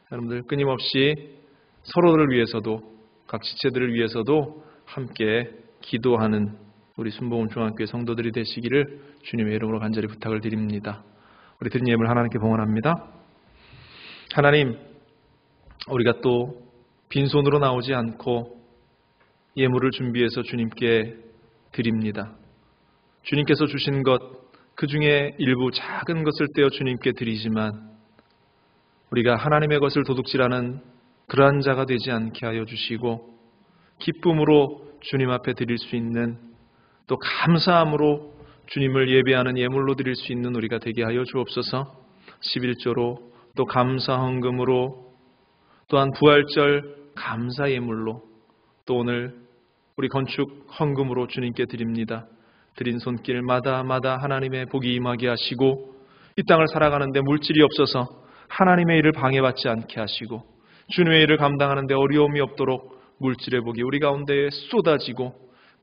A: 여러분들 끊임없이 서로를 위해서도 각 지체들을 위해서도 함께 기도하는 우리 순복음 중학교의 성도들이 되시기를 주님의 이름으로 간절히 부탁을 드립니다. 우리 드린 예물 하나님께 봉헌합니다. 하나님, 우리가 또 빈손으로 나오지 않고 예물을 준비해서 주님께 드립니다. 주님께서 주신 것, 그 중에 일부 작은 것을 떼어 주님께 드리지만 우리가 하나님의 것을 도둑질하는 그러한 자가 되지 않게 하여 주시고, 기쁨으로 주님 앞에 드릴 수 있는, 또 감사함으로 주님을 예배하는 예물로 드릴 수 있는 우리가 되게 하여 주옵소서. 11조로 또 감사 헌금으로, 또한 부활절 감사 예물로, 또 오늘 우리 건축 헌금으로 주님께 드립니다. 드린 손길마다 하나님의 복이 임하게 하시고, 이 땅을 살아가는데 물질이 없어서 하나님의 일을 방해받지 않게 하시고, 주님의 일을 감당하는데 어려움이 없도록 물질의 복이 우리 가운데에 쏟아지고,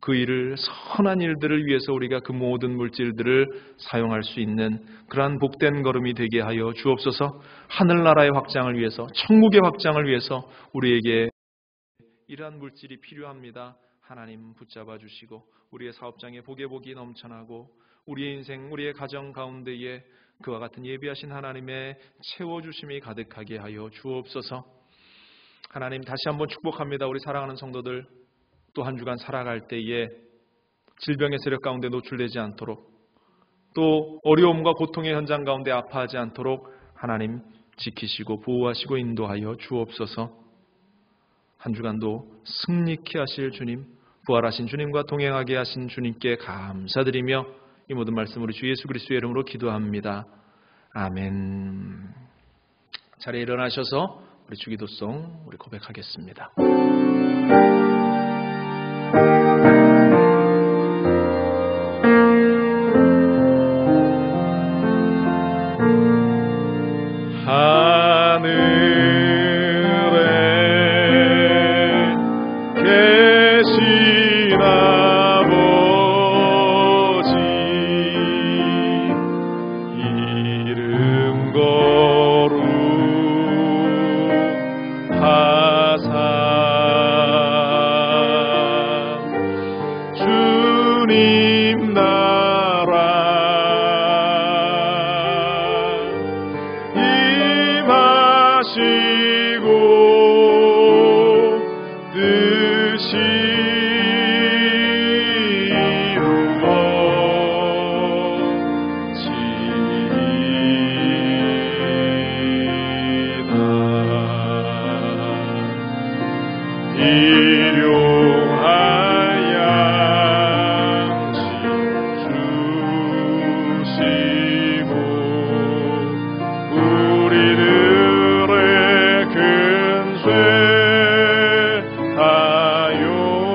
A: 그 일을 선한 일들을 위해서 우리가 그 모든 물질들을 사용할 수 있는 그러한 복된 걸음이 되게 하여 주옵소서. 하늘나라의 확장을 위해서, 천국의 확장을 위해서 우리에게 이러한 물질이 필요합니다. 하나님 붙잡아 주시고, 우리의 사업장에 복의 복이 넘쳐나고, 우리의 인생, 우리의 가정 가운데에 그와 같은 예비하신 하나님의 채워주심이 가득하게 하여 주옵소서. 하나님, 다시 한번 축복합니다. 우리 사랑하는 성도들 또 한 주간 살아갈 때에 질병의 세력 가운데 노출되지 않도록, 또 어려움과 고통의 현장 가운데 아파하지 않도록 하나님 지키시고 보호하시고 인도하여 주옵소서. 한 주간도 승리케 하실 주님, 부활하신 주님과 동행하게 하신 주님께 감사드리며 이 모든 말씀 우리 주 예수 그리스도의 이름으로 기도합니다. 아멘. 자리에 일어나셔서 우리 주기도송 우리 고백하겠습니다.
B: 우리들의 큰 죄 하여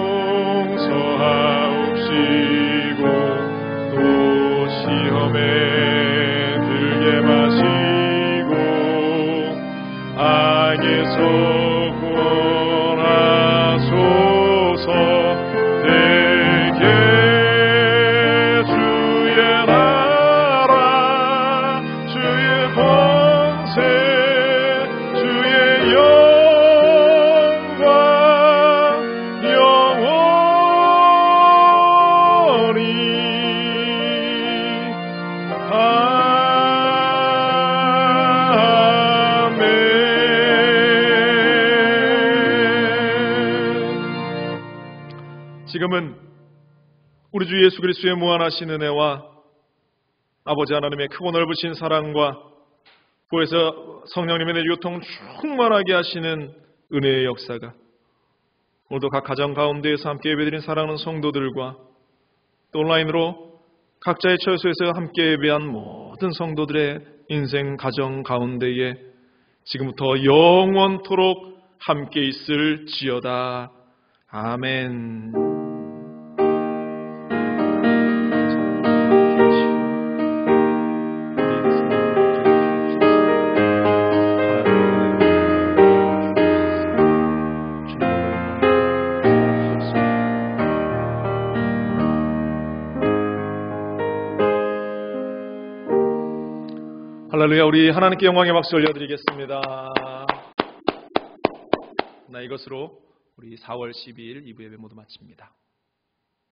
A: 지금은 우리 주 예수 그리스도의 무한하신 은혜와 아버지 하나님의 크고 넓으신 사랑과 구에서 성령님의 내 유통 충만하게 하시는 은혜의 역사가 오늘도 각 가정 가운데에서 함께 예배드린 사랑하는 성도들과 또 온라인으로 각자의 처소에서 함께 예배한 모든 성도들의 인생 가정 가운데에 지금부터 영원토록 함께 있을지어다. 아멘. 할렐루야. 우리 하나님께 영광의 박수 올려드리겠습니다. 이것으로 우리 4월 12일 2부 예배 모두 마칩니다.